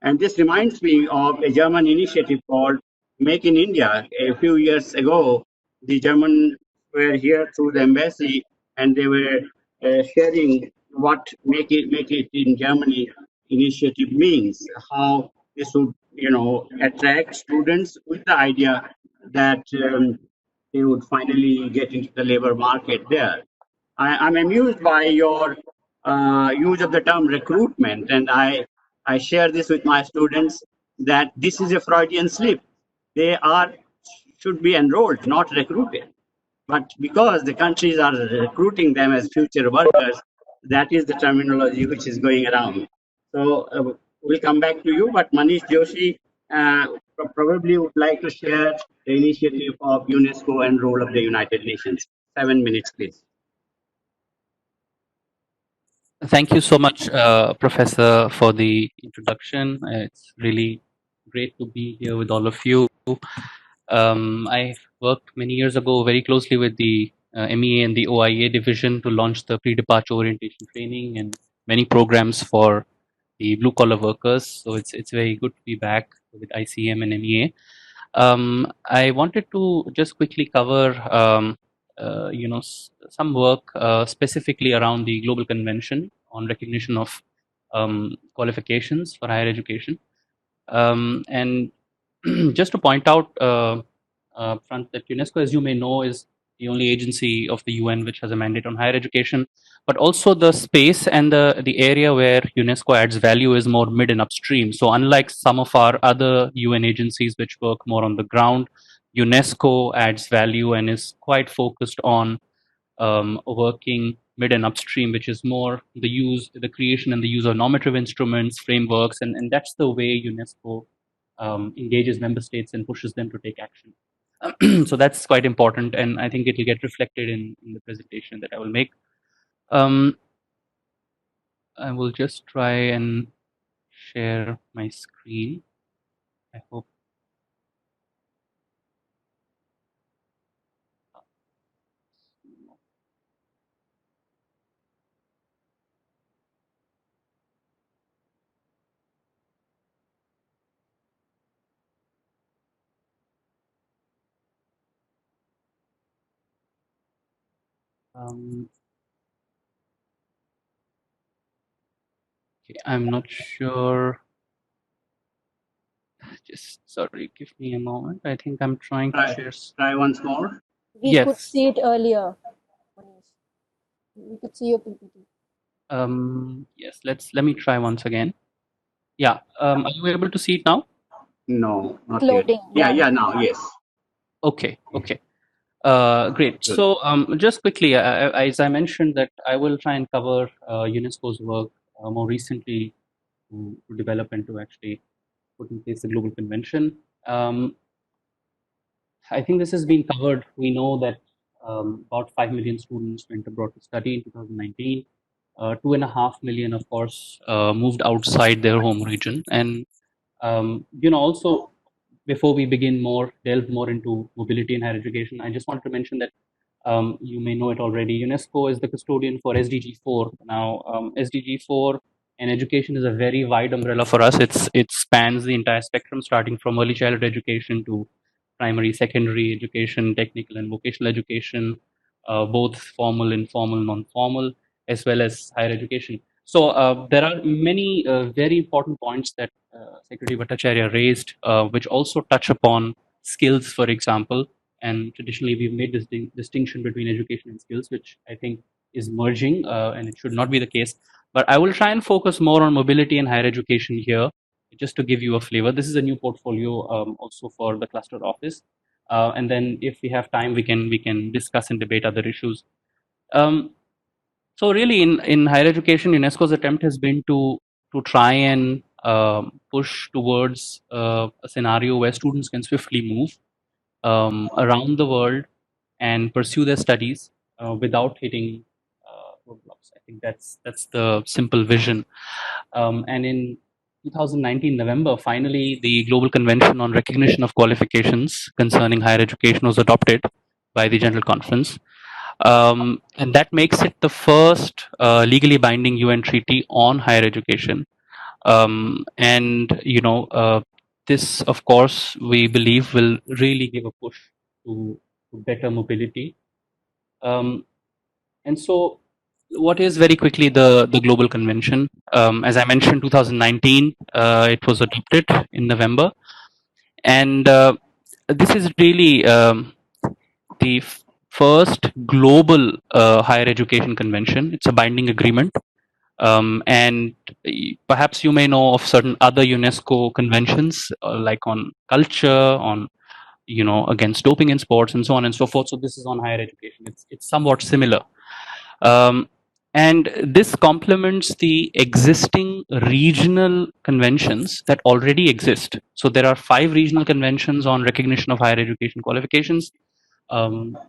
And this reminds me of a German initiative called Make in India. A few years ago, the Germans were here through the embassy and they were sharing what Make it in Germany initiative means, how this would, attract students with the idea that they would finally get into the labor market there. I'm amused by your use of the term recruitment, and I share this with my students that this is a Freudian slip. They should be enrolled, not recruited. But because the countries are recruiting them as future workers, that is the terminology which is going around. So we'll come back to you, but Manish Joshi probably would like to share the initiative of UNESCO and role of the United Nations. 7 minutes, please. Thank you so much, Professor, for the introduction. It's really great to be here with all of you. I worked many years ago very closely with the MEA and the OIA division to launch the pre-departure orientation training and many programs for the blue-collar workers. So it's very good to be back with ICM and MEA. I wanted to just quickly cover some work specifically around the global convention on recognition of qualifications for higher education, and just to point out front that UNESCO, as you may know, is the only agency of the UN which has a mandate on higher education, but also the space and the area where UNESCO adds value is more mid and upstream. So unlike some of our other UN agencies which work more on the ground, UNESCO adds value and is quite focused on working mid and upstream, which is more the creation and the use of normative instruments, frameworks, and that's the way UNESCO engages member states and pushes them to take action. So that's quite important, and I think it will get reflected in the presentation that I will make. I will just try and share my screen. I hope. Okay, I'm not sure. Just sorry, give me a moment. I think I'm trying to share. Try once more. We Yes. could see it earlier. We could see your PPT. Yes, let me try once again. Yeah, are you able to see it now? No, not Loading. yet. Yeah, now, yes. Okay. Great. So just quickly, as I mentioned, that I will try and cover UNESCO's work more recently to develop and to actually put in place the global convention. I think this has been covered. We know that about 5 million students went abroad to study in 2019. 2.5 million, of course, moved outside their home region. And, also, before we begin delve more into mobility in higher education, I just want to mention that you may know it already. UNESCO is the custodian for SDG 4. Now, SDG 4 and education is a very wide umbrella for us. It spans the entire spectrum, starting from early childhood education to primary, secondary education, technical and vocational education, both formal, informal, non-formal, as well as higher education. So there are many very important points that Secretary Bhattacharya raised, which also touch upon skills, for example. And traditionally, we've made this distinction between education and skills, which I think is merging, and it should not be the case. But I will try and focus more on mobility and higher education here, just to give you a flavor. This is a new portfolio also for the cluster office, and then if we have time, we can discuss and debate other issues. Um, so really, in higher education, UNESCO's attempt has been to try and push towards a scenario where students can swiftly move around the world and pursue their studies without hitting roadblocks. I think that's the simple vision. And in 2019 November, finally, the Global Convention on Recognition of Qualifications concerning higher education was adopted by the General Conference. And that makes it the first legally binding UN treaty on higher education. And this, of course, we believe will really give a push to better mobility. And so, what is very quickly the Global Convention? As I mentioned, 2019, it was adopted in November, and this is really the first global higher education convention. It's a binding agreement, and perhaps you may know of certain other UNESCO conventions, like on culture, on against doping in sports, and so on and so forth. So this is on higher education. It's somewhat similar. Um, and this complements the existing regional conventions that already exist. So there are 5 regional conventions on recognition of higher education qualifications,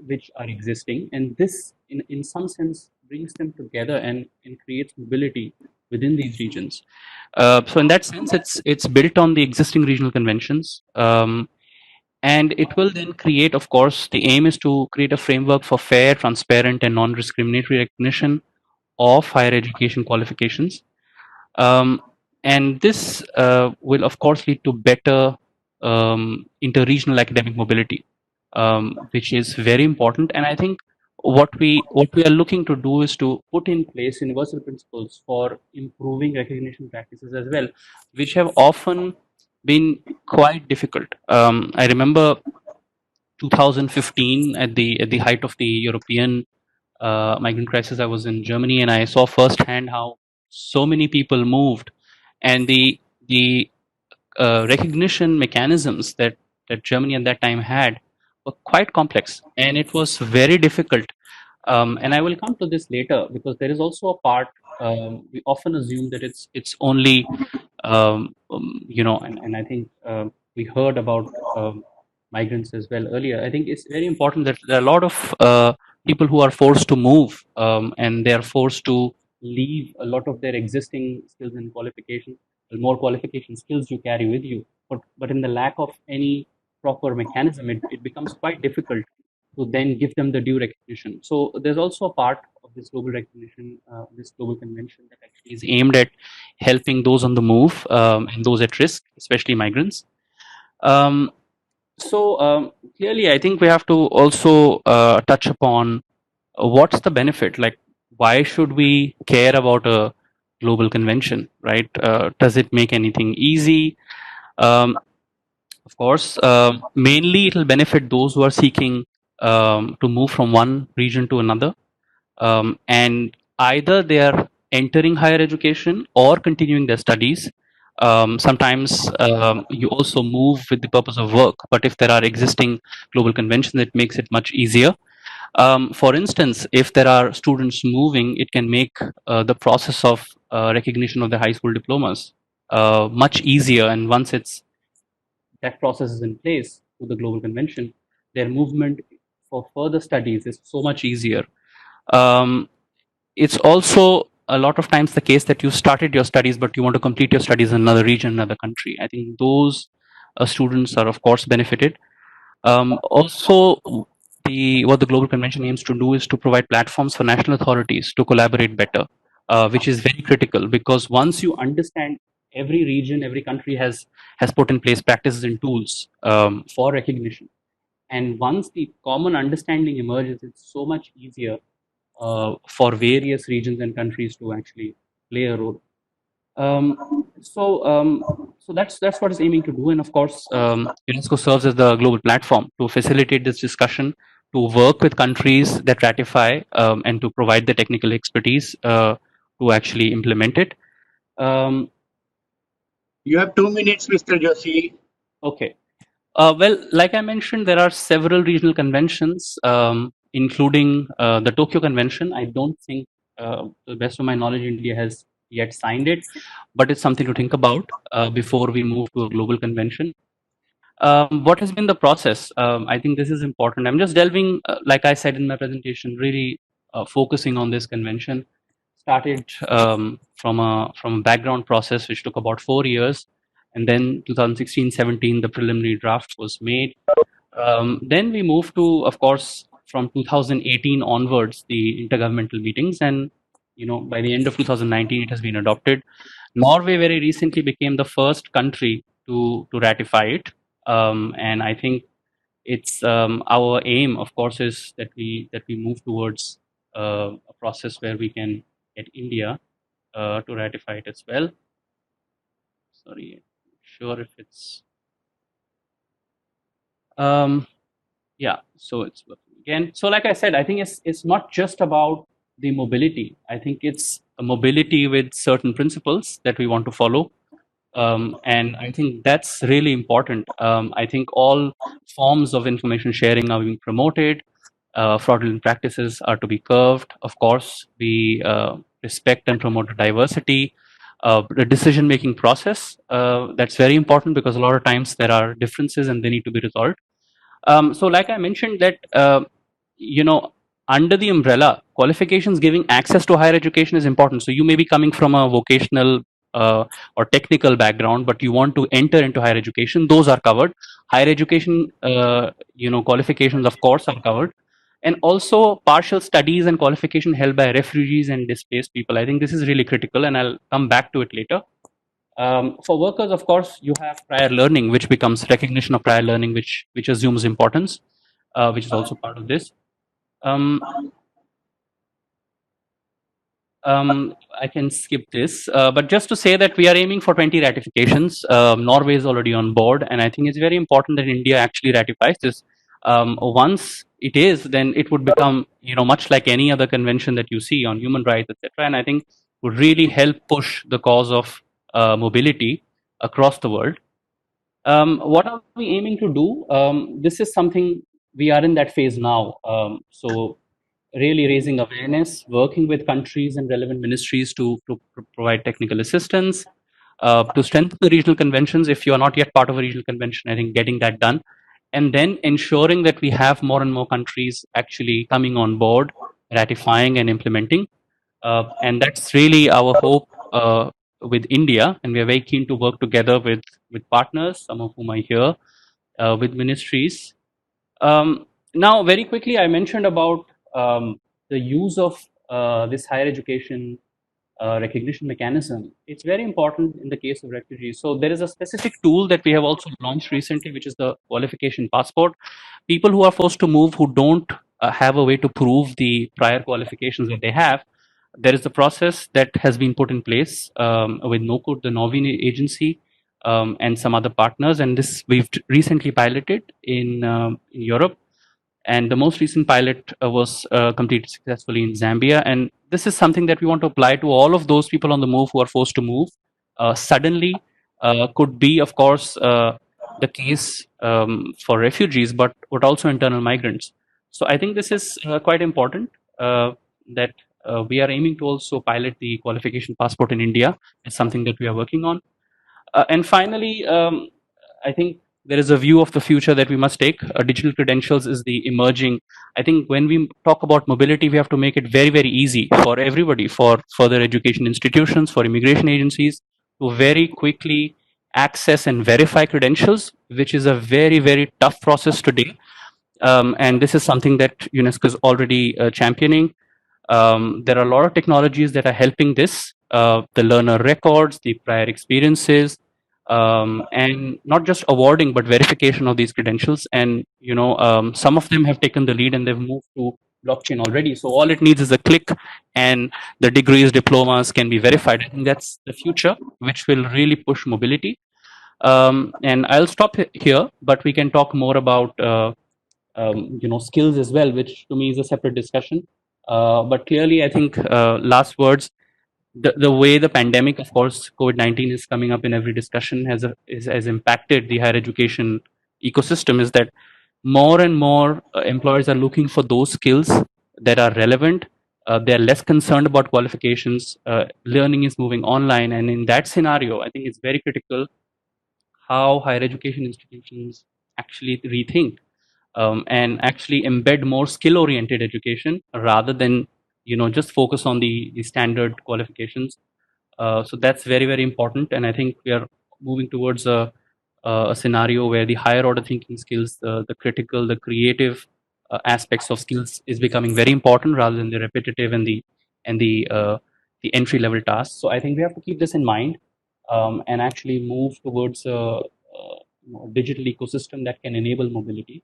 which are existing. And this, in some sense, brings them together and creates mobility within these regions. So in that sense, it's built on the existing regional conventions. And it will then create, of course, the aim is to create a framework for fair, transparent, and non-discriminatory recognition of higher education qualifications. Um, and this will, of course, lead to better inter-regional academic mobility, which is very important. And I think what we are looking to do is to put in place universal principles for improving recognition practices as well, which have often been quite difficult. I remember 2015, at the height of the European migrant crisis. I was in Germany, and I saw firsthand how so many people moved, and the recognition mechanisms that Germany at that time had were quite complex, and it was very difficult. And I will come to this later, because there is also a part, we often assume that it's only and I think we heard about migrants as well earlier. I think it's very important that there are a lot of people who are forced to move, and they are forced to leave a lot of their existing skills and qualifications. The more qualification skills you carry with you, but in the lack of any proper mechanism, it becomes quite difficult to then give them the due recognition. So there's also a part of this global recognition, this global convention, that actually is aimed at helping those on the move, and those at risk, especially migrants. Um, so clearly, I think we have to also touch upon what's the benefit. Like, why should we care about a global convention, right? Does it make anything easy? Um, of course, mainly it will benefit those who are seeking to move from one region to another, and either they are entering higher education or continuing their studies. Sometimes you also move with the purpose of work, but if there are existing global conventions, it makes it much easier. For instance, if there are students moving, it can make the process of recognition of their high school diplomas much easier. And once that process is in place through the global convention, their movement for further studies is so much easier. Um, it's also a lot of times the case that you started your studies, but you want to complete your studies in another region, another country. I think those students are, of course, benefited. Also, what the Global Convention aims to do is to provide platforms for national authorities to collaborate better, which is very critical because once you understand every region, every country has put in place practices and tools for recognition, and once the common understanding emerges, it's so much easier for various regions and countries to actually play a role. Um, so that's what it's aiming to do, and of course, UNESCO serves as the global platform to facilitate this discussion, to work with countries that ratify, and to provide the technical expertise to actually implement it. Um, You have 2 minutes, Mr. Joshi. okay. Well, like I mentioned, there are several regional conventions, including the Tokyo Convention. I don't think, to the best of my knowledge, India has yet signed it, but it's something to think about before we move to a global convention. What has been the process? I think this is important. I'm just delving, like I said in my presentation, really focusing on this convention. Started from a background process which took about 4 years, and then 2016-17 the preliminary draft was made. Then we moved to, of course, from 2018 onwards, the intergovernmental meetings, and by the end of 2019 it has been adopted. Norway very recently became the first country to ratify it, and I think it's our aim, of course, is that we move towards a process where we can get India to ratify it as well. Sorry, I'm not sure if it's yeah. So it's working again. So like I said, I think it's not just about the mobility. I think it's a mobility with certain principles that we want to follow. And I think that's really important. I think all forms of information sharing are being promoted. Fraudulent practices are to be curbed. Of course, we respect and promote diversity. The decision-making process, that's very important because a lot of times there are differences and they need to be resolved. So, like I mentioned, that you know, under the umbrella, qualifications giving access to higher education is important. So, you may be coming from a vocational or technical background, but you want to enter into higher education. Those are covered. Higher education, qualifications, of course, are covered, and also partial studies and qualification held by refugees and displaced people. I think this is really critical, and I'll come back to it later. For workers, of course, you have prior learning, which becomes recognition of prior learning, which assumes importance, which is also part of this. Um, I can skip this, but just to say that we are aiming for 20 ratifications. Norway is already on board, and I think it's very important that India actually ratifies this. Once it is, then it would become, much like any other convention that you see on human rights, etc. And I think would really help push the cause of mobility across the world. What are we aiming to do? This is something we are in that phase now. So really raising awareness, working with countries and relevant ministries to provide technical assistance, to strengthen the regional conventions. If you are not yet part of a regional convention, I think getting that done, and then ensuring that we have more and more countries actually coming on board, ratifying and implementing. And that's really our hope with India, and we are very keen to work together with partners, some of whom are here, with ministries. Now, very quickly, I mentioned about the use of this higher education recognition mechanism. It's very important in the case of refugees. So there is a specific tool that we have also launched recently, which is the qualification passport. People who are forced to move, who don't have a way to prove the prior qualifications that they have, there is a process that has been put in place with NOCOD, the Norwegian agency, and some other partners. And this we've recently piloted in Europe, and the most recent pilot was completed successfully in Zambia. And this is something that we want to apply to all of those people on the move who are forced to move suddenly. Could be, of course, the case for refugees, but also internal migrants. So I think this is quite important that we are aiming to also pilot the qualification passport in India. It's something that we are working on. And finally, I think there is a view of the future that we must take. Digital credentials is the emerging. I think when we talk about mobility, we have to make it very, very easy for everybody, for further education institutions, for immigration agencies, to very quickly access and verify credentials, which is a very, very tough process today. And this is something that UNESCO is already championing. There are a lot of technologies that are helping this, the learner records, the prior experiences, and not just awarding but verification of these credentials. And some of them have taken the lead and they've moved to blockchain already. So all it needs is a click, and the degrees, diplomas can be verified. I think that's the future, which will really push mobility. And I'll stop here, but we can talk more about skills as well, which to me is a separate discussion. But clearly, I think last words. The way the pandemic, of course, COVID-19 is coming up in every discussion, has impacted the higher education ecosystem. Is that more and more employers are looking for those skills that are relevant. They're less concerned about qualifications. Learning is moving online, and in that scenario, I think it's very critical how higher education institutions actually rethink and actually embed more skill-oriented education rather than just focus on the standard qualifications. So that's very, very important, and I think we are moving towards a scenario where the higher order thinking skills, the critical, the creative aspects of skills is becoming very important rather than the repetitive and the entry level tasks. So I think we have to keep this in mind and actually move towards a digital ecosystem that can enable mobility.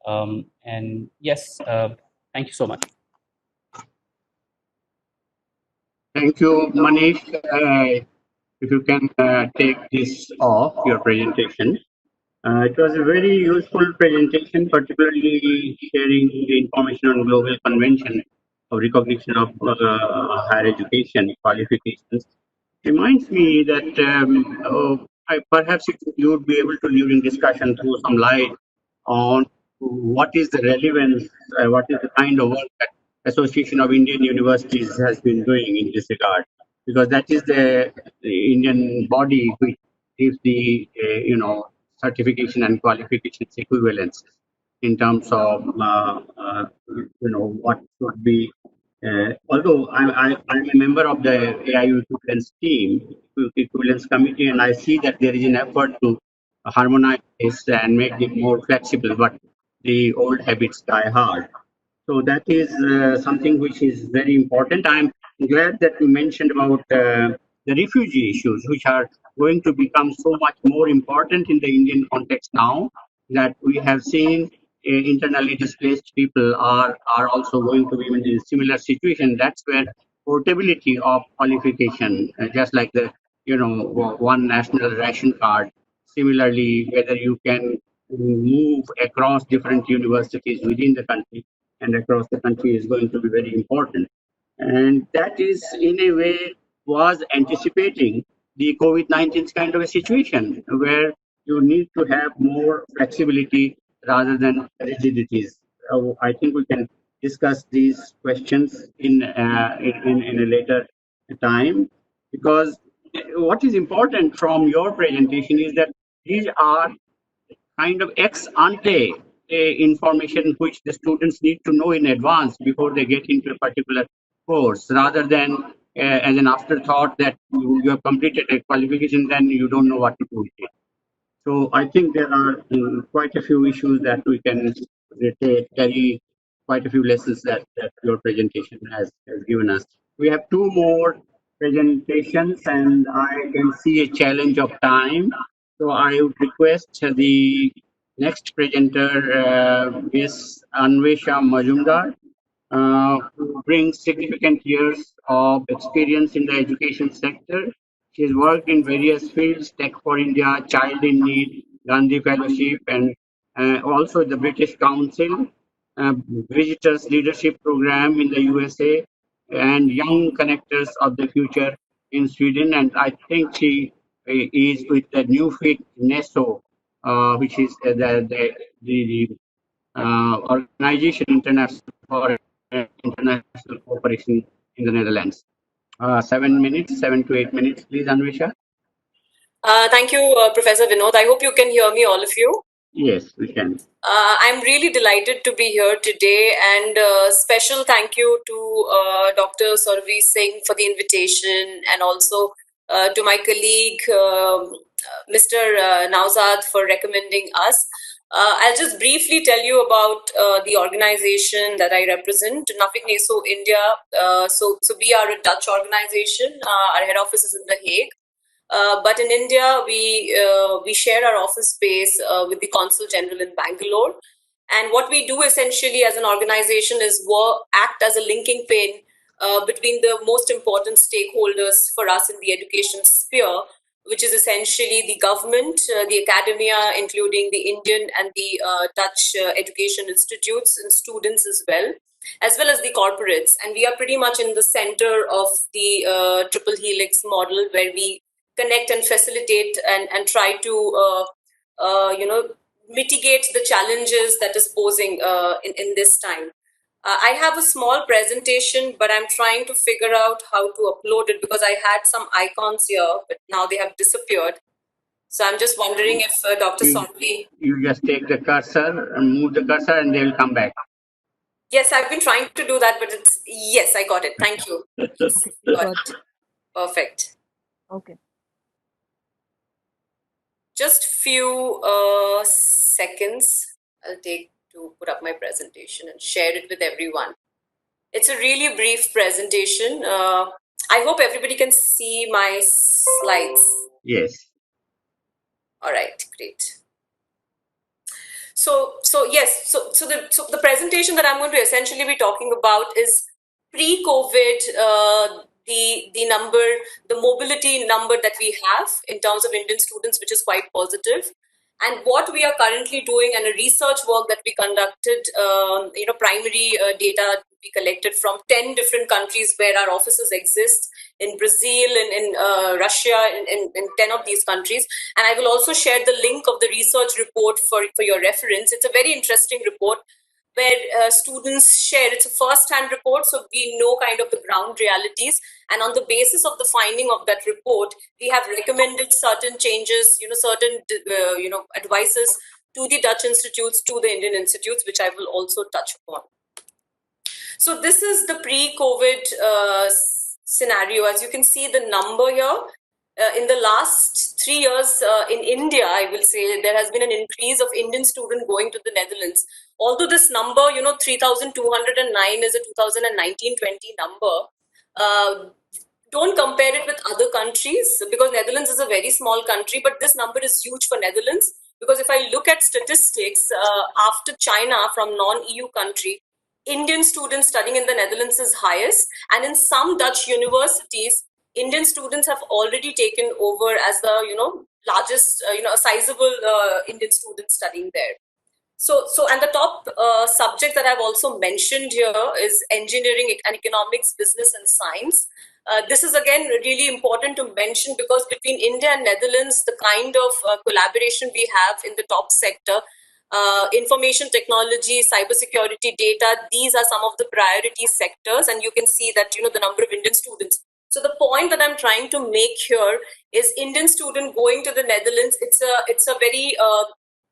And yes, thank you so much. Thank you, Manish. If you can take this off your presentation. It was a very useful presentation, particularly sharing the information on global convention of recognition of higher education qualifications. Reminds me that perhaps you would be able to, during discussion, throw some light on what is the relevance, what is the kind of work that Association of Indian Universities has been doing in this regard, because that is the Indian body which gives the certification and qualifications equivalence in terms of what should be. Although I'm a member of the AIU equivalence team, equivalence committee, and I see that there is an effort to harmonize this and make it more flexible, but the old habits die hard. So that is something which is very important. I'm glad that you mentioned about the refugee issues, which are going to become so much more important in the Indian context now that we have seen internally displaced people are also going to be in a similar situation. That's where portability of qualification, just like the one national ration card. Similarly, whether you can move across different universities within the country and across the country is going to be very important. And that is, in a way, was anticipating the COVID-19 kind of a situation where you need to have more flexibility rather than rigidities. I think we can discuss these questions in a later time, because what is important from your presentation is that these are kind of ex ante information which the students need to know in advance before they get into a particular course, rather than as an afterthought that you have completed a qualification, then you don't know what to do with it. So I think there are quite a few issues that we can carry, quite a few lessons that your presentation has given us. We have two more presentations and I can see a challenge of time. So I would request the next presenter, Ms. Anvesha Majumdar, who brings significant years of experience in the education sector. She has worked in various fields: Tech for India, Child in Need, Gandhi Fellowship, and also the British Council, Visitors Leadership Program in the USA, and Young Connectors of the Future in Sweden. And I think she is with the new fit NESO, which is the Organization International for International Cooperation in the Netherlands. 7 minutes, 7 to 8 minutes, please, Anvesha. Thank you, Professor Vinod. I hope you can hear me, all of you. Yes, we can. I'm really delighted to be here today, and special thank you to Dr. Sarvi Singh for the invitation, and also to my colleague, Mr. Nauzad, for recommending us. I'll just briefly tell you about the organization that I represent, Nafik Neso India. So we are a Dutch organization. Our head office is in The Hague. But in India, we share our office space with the Consul General in Bangalore. And what we do essentially as an organization is act as a linking pin between the most important stakeholders for us in the education sphere, which is essentially the government, the academia, including the Indian and the Dutch education institutes and students as well as the corporates. And we are pretty much in the center of the triple helix model, where we connect and facilitate and try to mitigate the challenges that is posing in this time. I have a small presentation, but I'm trying to figure out how to upload it because I had some icons here, but now they have disappeared. So I'm just wondering if Dr. Sonvi... You just take the cursor and move the cursor and they will come back. Yes, I've been trying to do that, but yes, I got it. Thank you. Yes, got it. Perfect. Okay. Just few seconds I'll take to put up my presentation and share it with everyone. It's a really brief presentation. I hope everybody can see my slides. Yes. All right, great. So the presentation that I'm going to essentially be talking about is pre-COVID, the mobility number that we have in terms of Indian students, which is quite positive. And what we are currently doing, and a research work that we conducted, primary data we collected from 10 different countries where our offices exist, in Brazil and in Russia, in 10 of these countries. And I will also share the link of the research report for your reference. It's a very interesting report where students share. It's a first-hand report, so we know kind of the ground realities. And on the basis of the finding of that report, we have recommended certain changes, certain advices to the Dutch institutes, to the Indian institutes, which I will also touch upon. So this is the pre-COVID scenario. As you can see the number here, in the last 3 years in India, I will say there has been an increase of Indian students going to the Netherlands. Although this number, 3,209 is a 2019-20 number, don't compare it with other countries, because Netherlands is a very small country, but this number is huge for Netherlands, because if I look at statistics, after China, from non-EU country, Indian students studying in the Netherlands is highest, and in some Dutch universities, Indian students have already taken over as the largest, a sizable Indian student studying there. So and the top subject that I've also mentioned here is engineering and economics, business and science. This is again really important to mention, because between India and Netherlands, the kind of collaboration we have in the top sector, information technology, cybersecurity, data, these are some of the priority sectors, and you can see that the number of Indian students. So the point that I'm trying to make here is Indian student going to the Netherlands. It's a very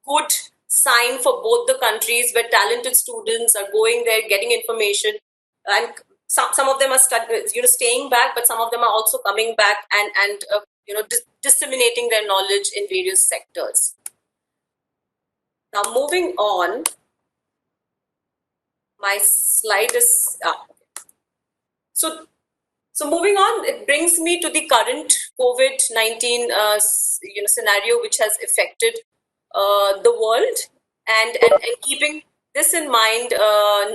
good sign for both the countries, where talented students are going there, getting information, and some of them are staying back, but some of them are also coming back and disseminating their knowledge in various sectors. Now moving on, my slide is So moving on, it brings me to the current COVID-19 scenario, which has affected the world, and keeping this in mind,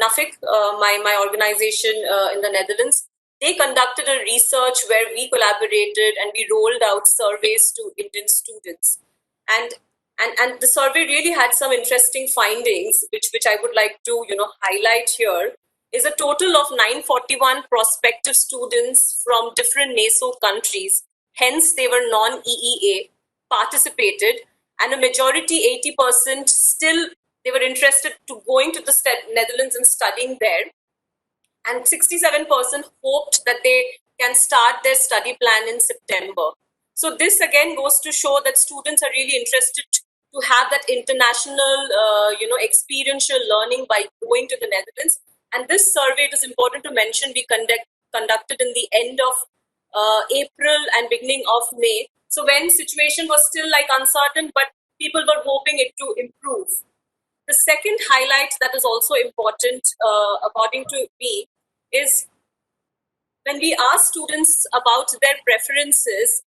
Nafik, my organization in the Netherlands, they conducted a research where we collaborated and we rolled out surveys to Indian students, and the survey really had some interesting findings, which I would like to highlight here. Is a total of 941 prospective students from different NASO countries, hence they were non-EEA, participated, and a majority, 80%, still they were interested to going to the Netherlands and studying there, and 67% hoped that they can start their study plan in September. So this again goes to show that students are really interested to have that international, experiential learning by going to the Netherlands. And this survey, it is important to mention, we conducted in the end of April and beginning of May. So when situation was still like uncertain, but people were hoping it to improve. The second highlight that is also important, according to me, is when we ask students about their preferences,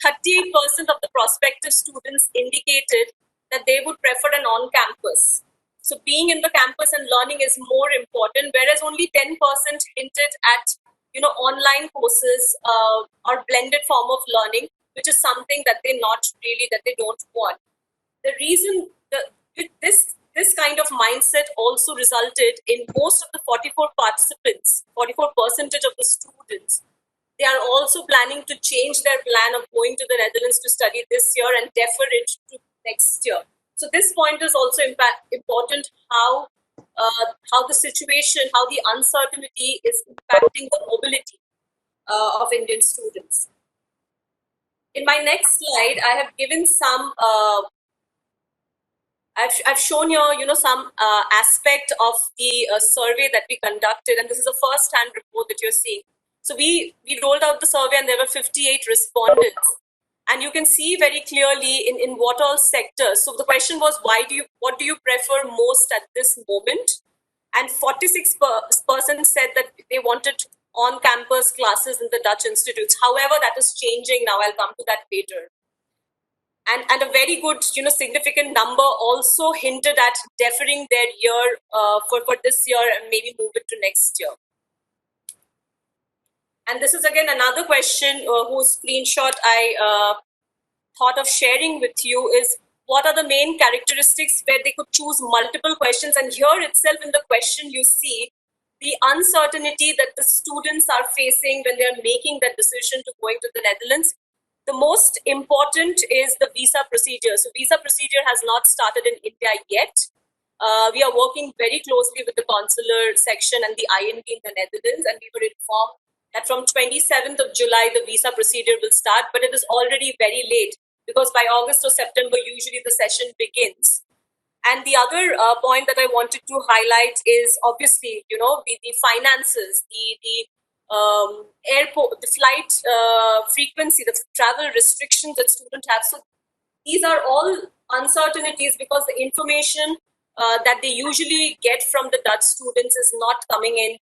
38% of the prospective students indicated that they would prefer an on-campus. So being in the campus and learning is more important, whereas only 10% hinted at online courses or blended form of learning, which is something that they don't want. The reason this kind of mindset also resulted in most of the 44 participants, 44% of the students, they are also planning to change their plan of going to the Netherlands to study this year and defer it to next year. So this point is also important, how the situation, how the uncertainty is impacting the mobility of Indian students. In my next slide, I have given some I've shown you, some aspect of the survey that we conducted, and this is a first-hand report that you're seeing. So we rolled out the survey, and there were 58 respondents, and you can see very clearly in what all sectors. So the question was, what do you prefer most at this moment? And 46% said that they wanted on-campus classes in the Dutch institutes. However, that is changing now. I'll come to that later. And a very good, significant number also hinted at deferring their year for this year and maybe move it to next year. And this is again another question whose screenshot I thought of sharing with you is, what are the main characteristics where they could choose multiple questions? And here itself in the question you see the uncertainty that the students are facing when they're making that decision to going to the Netherlands. The most important is the visa procedure. So visa procedure has not started in India yet. We are working very closely with the consular section and the INP in the Netherlands, and we were informed that from 27th of July, the visa procedure will start, but it is already very late because by August or September, usually the session begins. And the other point that I wanted to highlight is obviously, the finances, the airport, the flight frequency, the travel restrictions that students have. So these are all uncertainties because the information that they usually get from the Dutch students is not coming in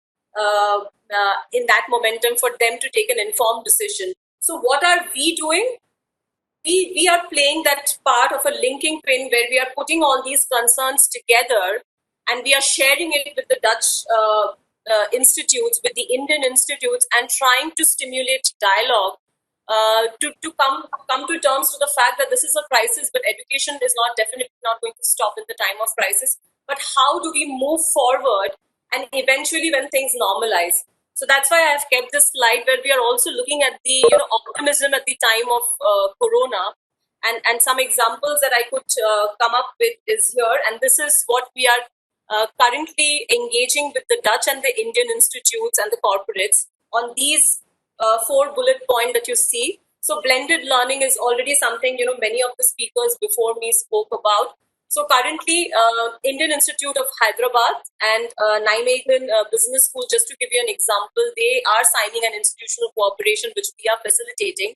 that momentum for them to take an informed decision. So what are we doing? We are playing that part of a linking pin where we are putting all these concerns together and we are sharing it with the Dutch institutes, with the Indian institutes, and trying to stimulate dialogue to come to terms to the fact that this is a crisis, but education is definitely not going to stop in the time of crisis. But how do we move forward and eventually when things normalize? So that's why I've kept this slide where we are also looking at the optimism at the time of Corona, and some examples that I could come up with is here, and this is what we are currently engaging with the Dutch and the Indian institutes and the corporates on these 4 bullet points that you see. So blended learning is already something many of the speakers before me spoke about. So currently, Indian Institute of Hyderabad and Nijmegen Business School, just to give you an example, they are signing an institutional cooperation which we are facilitating.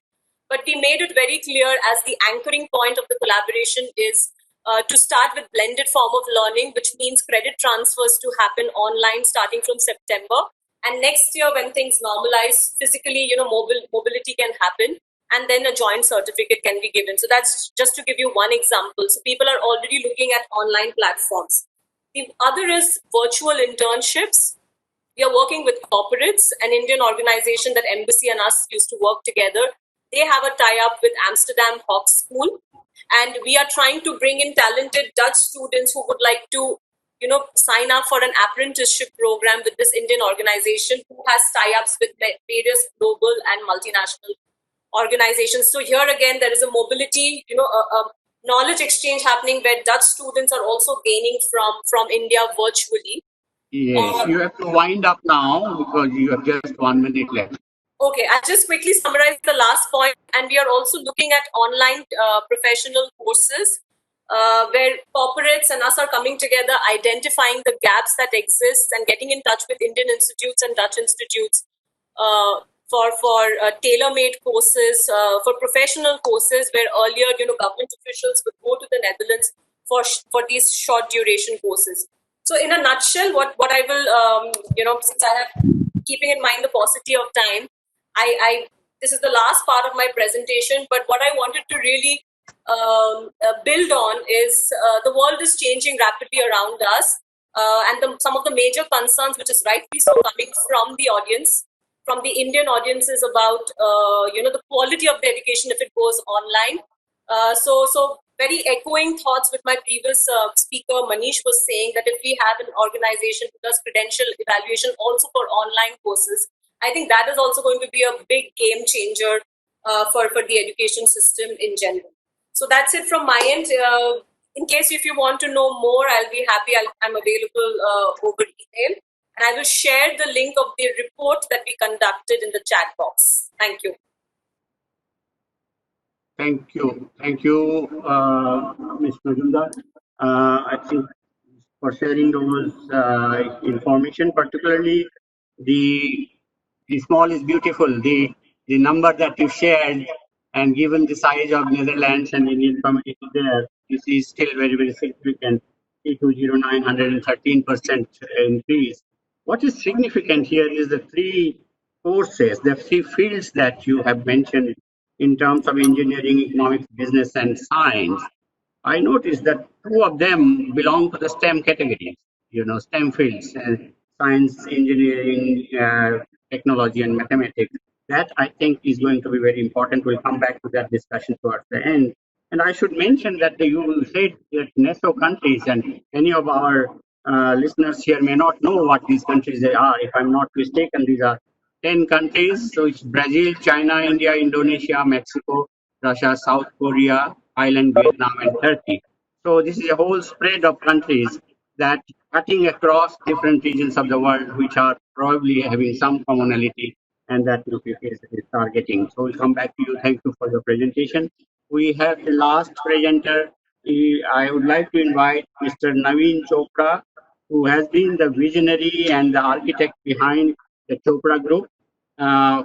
But we made it very clear as the anchoring point of the collaboration is to start with blended form of learning, which means credit transfers to happen online starting from September. And next year, when things normalize, physically, mobility can happen. And then a joint certificate can be given. So that's just to give you one example. So people are already looking at online platforms. The other is virtual internships. We are working with corporates, an Indian organization that Embassy and us used to work together. They have a tie-up with Amsterdam Hawks School. And we are trying to bring in talented Dutch students who would like to sign up for an apprenticeship program with this Indian organization who has tie-ups with various global and multinational organizations. So here again, there is a mobility, a knowledge exchange happening where Dutch students are also gaining from India virtually. Yes, you have to wind up now because you have just 1 minute left. Okay, I'll just quickly summarize the last point. And we are also looking at online professional courses. where corporates and us are coming together, identifying the gaps that exist and getting in touch with Indian institutes and Dutch institutes for tailor-made courses, for professional courses, where earlier, government officials would go to the Netherlands for these short duration courses. So in a nutshell, what I will, since I have keeping in mind the paucity of time, I this is the last part of my presentation, but what I wanted to really build on is the world is changing rapidly around us, and some of the major concerns, which is rightly so coming from the audience, from the Indian audience, is about the quality of the education if it goes online. So very echoing thoughts with my previous speaker Manish was saying, that if we have an organization who does credential evaluation also for online courses, I think that is also going to be a big game changer for the education system in general. So that's it from my end. In case if you want to know more, I'll be happy. I'm available over email. And I will share the link of the report that we conducted in the chat box. Thank you. Thank you. Thank you, Ms. Majumdar. I think for sharing those information, particularly the small is beautiful. The number that you shared, and given the size of Netherlands and Indian community there, this is still very, very significant. 3209, 113% increase. What is significant here is the three courses, the three fields that you have mentioned in terms of engineering, economics, business, and science. I noticed that two of them belong to the STEM categories, STEM fields, science, engineering, technology, and mathematics. That I think is going to be very important. We'll come back to that discussion towards the end. And I should mention that you said that NATO countries, and many of our listeners here may not know what these countries they are. If I'm not mistaken, these are 10 countries. So it's Brazil, China, India, Indonesia, Mexico, Russia, South Korea, Thailand, Vietnam, and Turkey. So this is a whole spread of countries that cutting across different regions of the world, which are probably having some commonality, and that is targeting. So we'll come back to you. Thank you for the presentation. We have the last presenter. I would like to invite Mr. Naveen Chopra, who has been the visionary and the architect behind the Chopra Group,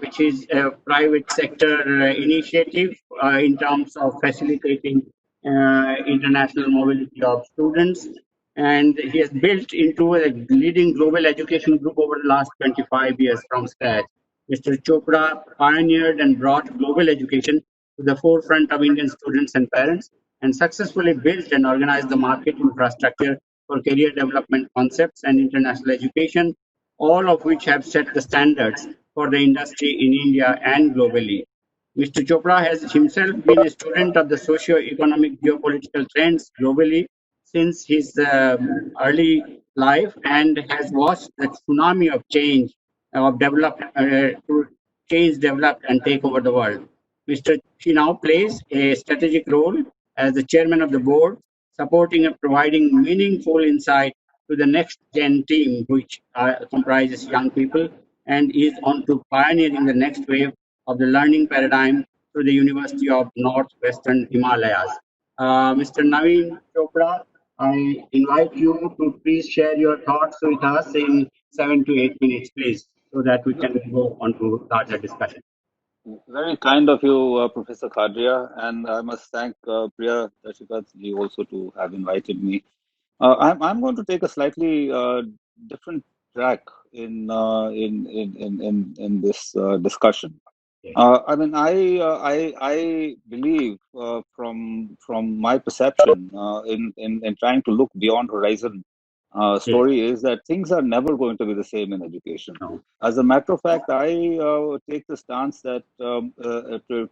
which is a private sector initiative in terms of facilitating international mobility of students. And he has built into a leading global education group over the last 25 years from scratch. Mr. Chopra pioneered and brought global education to the forefront of Indian students and parents, and successfully built and organized the market infrastructure for career development concepts and international education, all of which have set the standards for the industry in India and globally. Mr. Chopra has himself been a student of the socio-economic geopolitical trends globally since his early life, and has watched the tsunami of change develop and take over the world. He now plays a strategic role as the chairman of the board, supporting and providing meaningful insight to the next gen team, which comprises young people, and is on to pioneering the next wave of the learning paradigm through the University of Northwestern Himalayas. Mr. Naveen Chopra, I invite you to please share your thoughts with us in 7 to 8 minutes, please, so that we can go on to larger discussion. Very kind of you, Professor Khadria, and I must thank Priya Dashikaji also to have invited me. I'm going to take a slightly different track in this discussion. I mean, I believe from my perception in trying to look beyond horizon story is that things are never going to be the same in education. As a matter of fact, I take the stance that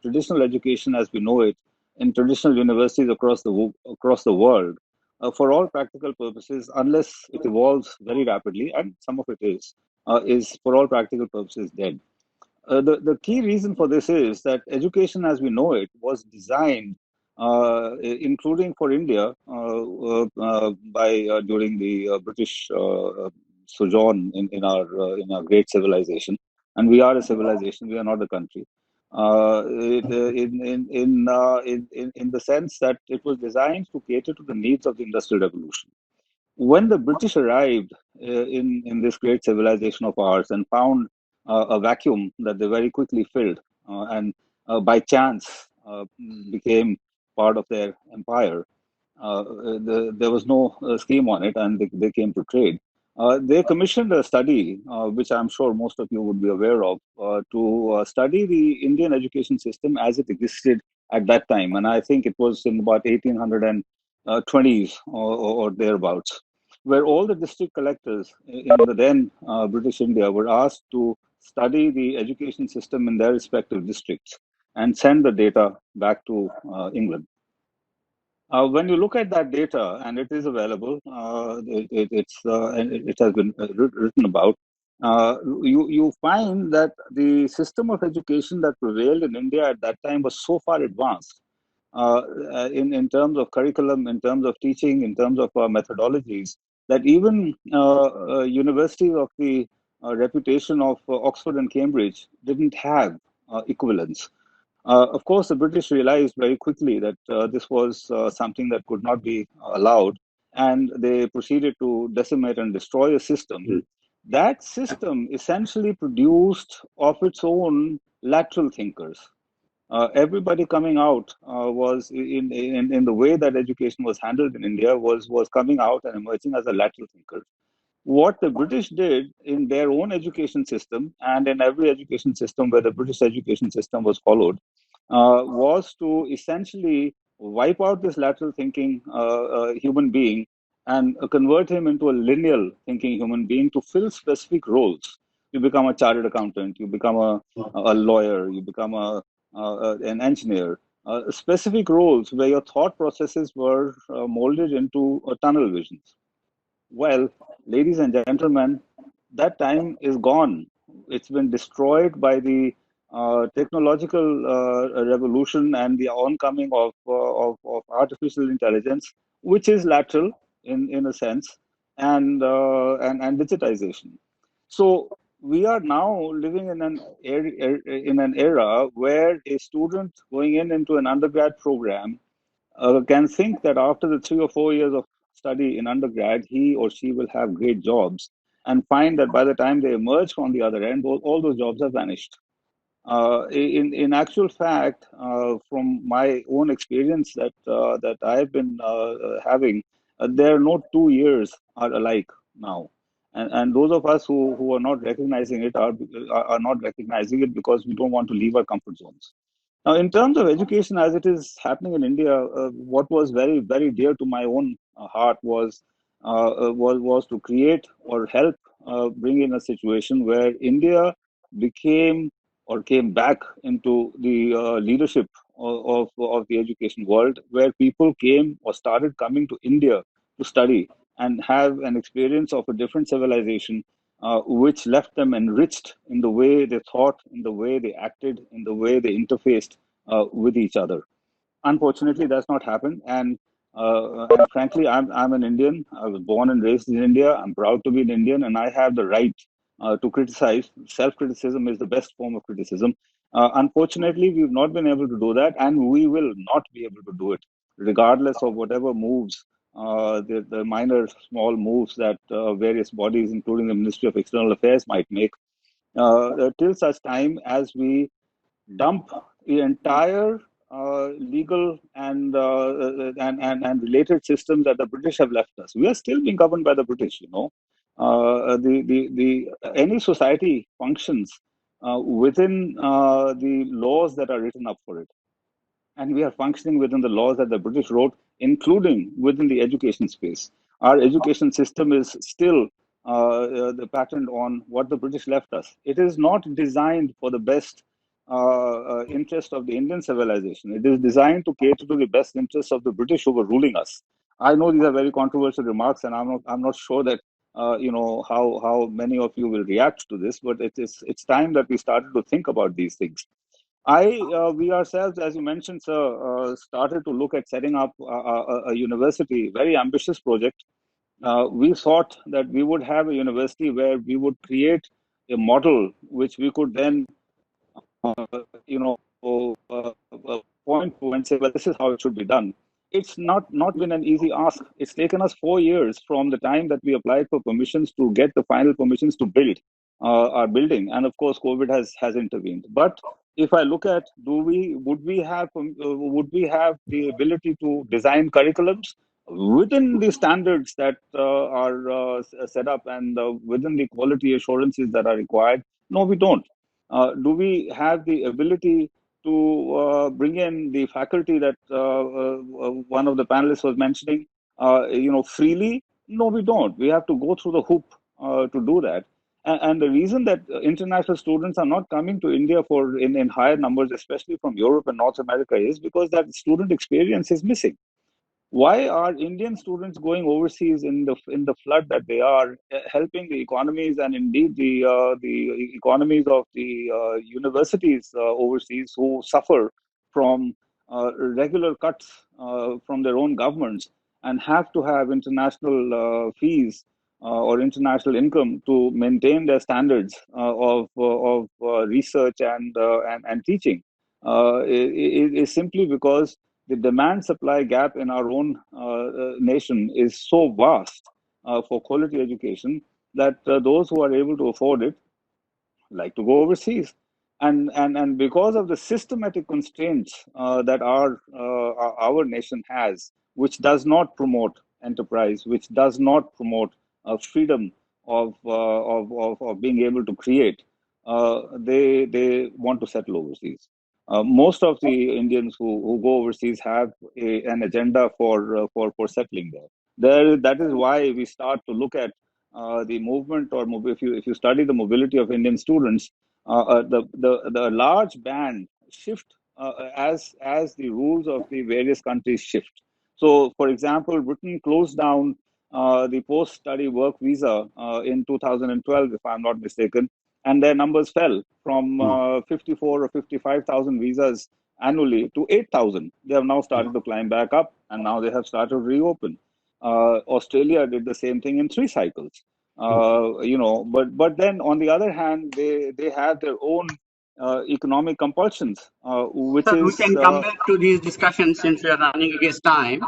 traditional education as we know it in traditional universities across the world, for all practical purposes, unless it evolves very rapidly, and some of it is for all practical purposes dead. The key reason for this is that education as we know it was designed, including for India, during the British sojourn in our great civilization. And we are a civilization, we are not a country. in the sense that it was designed to cater to the needs of the Industrial Revolution. When the British arrived in this great civilization of ours and found a vacuum that they very quickly filled, and by chance became part of their empire, there was no scheme on it, and they came to trade. They commissioned a study, which I'm sure most of you would be aware of, to study the Indian education system as it existed at that time. And I think it was in about 1820s or thereabouts, where all the district collectors in the then British India were asked to study the education system in their respective districts and send the data back to England. When you look at that data, and it is available, it has been written about, you find that the system of education that prevailed in India at that time was so far advanced in terms of curriculum, in terms of teaching, in terms of methodologies, that even universities of the reputation of Oxford and Cambridge didn't have equivalents. Of course, the British realized very quickly that this was something that could not be allowed, and they proceeded to decimate and destroy a system. That system essentially produced of its own lateral thinkers. Everybody coming out was in the way that education was handled in India was coming out and emerging as a lateral thinker. What the British did in their own education system, and in every education system where the British education system was followed, was to essentially wipe out this lateral thinking human being and convert him into a lineal thinking human being to fill specific roles. You become a chartered accountant, you become a lawyer, you become an engineer. Specific roles where your thought processes were molded into tunnel visions. Well, ladies and gentlemen, that time is gone. It's been destroyed by the technological revolution and the oncoming of artificial intelligence, which is lateral in a sense, and digitization. So we are now living in an era where a student going into an undergrad program can think that after the 3 or 4 years of study in undergrad, he or she will have great jobs, and find that by the time they emerge from the other end, all those jobs have vanished. In actual fact, from my own experience that I've been having, there are no 2 years are alike now, and those of us who are not recognizing it are not recognizing it because we don't want to leave our comfort zones. Now, in terms of education as it is happening in India, what was very, very dear to my own heart was to create or help bring in a situation where India became or came back into the leadership of the education world, where people came or started coming to India to study and have an experience of a different civilization, which left them enriched in the way they thought, in the way they acted, in the way they interfaced with each other. Unfortunately, that's not happened. And frankly, I'm an Indian. I was born and raised in India. I'm proud to be an Indian, and I have the right to criticize. Self-criticism is the best form of criticism. Unfortunately, we've not been able to do that, and we will not be able to do it, regardless of whatever moves, the minor, small moves that various bodies, including the Ministry of External Affairs, might make, till such time as we dump the entire legal and related systems that the British have left us. We are still being governed by the British. The any society functions within the laws that are written up for it, and we are functioning within the laws that the British wrote, including within the education space. Our education system is still the patterned on what the British left us. It is not designed for the best interest of the Indian civilization. It is designed to cater to the best interests of the British who were ruling us. I know these are very controversial remarks, and I'm not sure that how many of you will react to this, but it's time that we started to think about these things. We ourselves, as you mentioned, sir, started to look at setting up a university, very ambitious project. We thought that we would have a university where we would create a model which we could then you know, point to and say, well, this is how it should be done. It's not been an easy ask. It's taken us 4 years from the time that we applied for permissions to get the final permissions to build our building, and of course, COVID has intervened. But if I look at, would we have the ability to design curriculums within the standards that are set up and within the quality assurances that are required? No, we don't. Do we have the ability to bring in the faculty that one of the panelists was mentioning, freely? No, we don't. We have to go through the hoop to do that. And the reason that international students are not coming to India in higher numbers, especially from Europe and North America, is because that student experience is missing. Why are Indian students going overseas in the flood that they are, helping the economies and indeed the economies of the universities overseas, who suffer from regular cuts from their own governments and have to have international fees or international income to maintain their standards of research and teaching? It is simply because the demand supply gap in our own nation is so vast for quality education that those who are able to afford it like to go overseas. And because of the systematic constraints that our nation has, which does not promote enterprise, which does not promote freedom of being able to create, they want to settle overseas. Most of the Indians who go overseas have an agenda for settling there. That is why we start to look at the movement, or if you study the mobility of Indian students, the large band shift as the rules of the various countries shift. So, for example, Britain closed down the post-study work visa in 2012, if I'm not mistaken, and their numbers fell from 54 or 55,000 visas annually to 8,000. They have now started to climb back up, and now they have started to reopen. Australia did the same thing in 3 cycles. But then on the other hand, they have their own economic compulsions, which Sir, we is can come back to these discussions since we are running against time.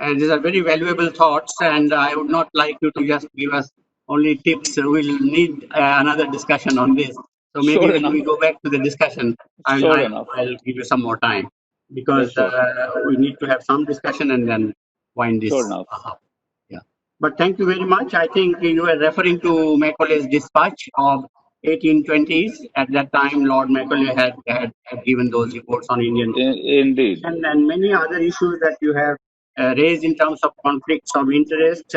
And these are very valuable thoughts, and I would not like you to just give us only tips. We'll need another discussion on this. So maybe sure when enough. we go back to the discussion, Sure enough. I'll give you some more time, because Yeah, sure. we need to have some discussion and then wind this Sure enough. up. Yeah. But thank you very much. I think you were referring to Macaulay's dispatch of 1820s. At that time, Lord Macaulay had given those reports on Indian Indeed. and many other issues that you have raised in terms of conflicts of interest,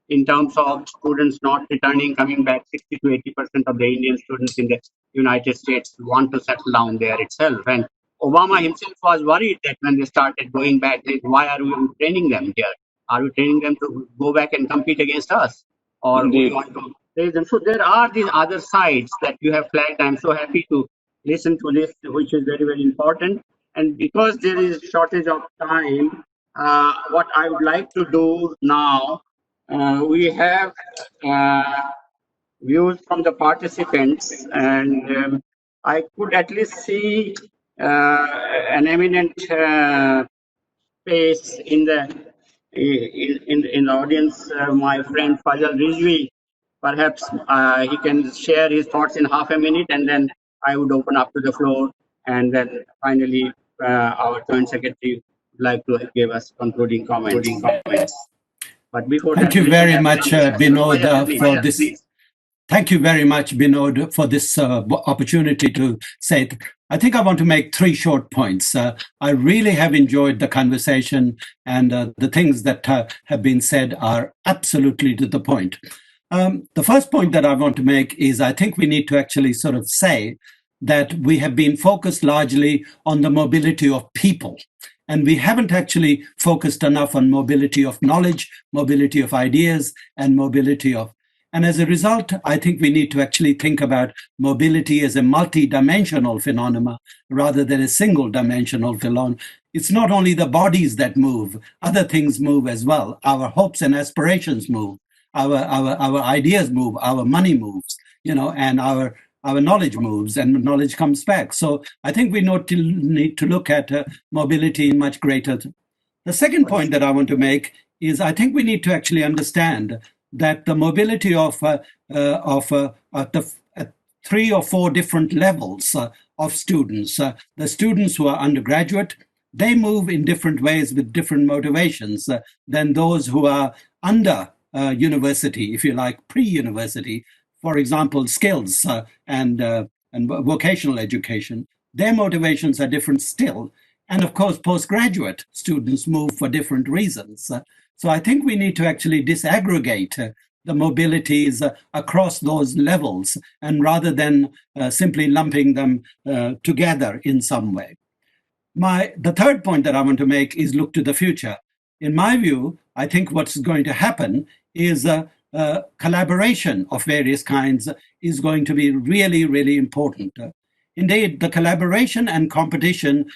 in terms of students not returning, coming back. 60 to 80% of the Indian students in the United States want to settle down there itself. And Obama himself was worried that when they started going back, why are we training them here? Are we training them to go back and compete against us? Or Indeed. we want to raise them? So there are these other sides that you have flagged. I'm so happy to listen to this, which is very, very important. And because there is shortage of time, what I would like to do now, we have views from the participants, and I could at least see an eminent face in the audience, my friend Fazal Rizvi. Perhaps he can share his thoughts in half a minute, and then I would open up to the floor, and then finally our joint secretary would like to give us concluding comments. But before Thank you very much, Binod, for this. Please. Thank you very much, Binod, for this opportunity to say it. I think I want to make 3 short points. I really have enjoyed the conversation, and the things that have been said are absolutely to the point. The first point that I want to make is I think we need to actually sort of say that we have been focused largely on the mobility of people. And we haven't actually focused enough on mobility of knowledge, mobility of ideas, and mobility of. And as a result, I think we need to actually think about mobility as a multi-dimensional phenomenon rather than a single-dimensional phenomenon. It's not only the bodies that move, other things move as well. Our hopes and aspirations move, our ideas move, our money moves, and our our knowledge moves and knowledge comes back. So I think we need to look at mobility in much greater. The second point that I want to make is I think we need to actually understand that the mobility of the 3 or 4 different levels of students, the students who are undergraduate, they move in different ways with different motivations than those who are under university, if you like, pre-university. For example, skills and vocational education. Their motivations are different still. And of course, postgraduate students move for different reasons. So I think we need to actually disaggregate the mobilities across those levels, and rather than simply lumping them together in some way. The third point that I want to make is look to the future. In my view, I think what's going to happen is collaboration of various kinds is going to be really, really important. Indeed, the collaboration and competition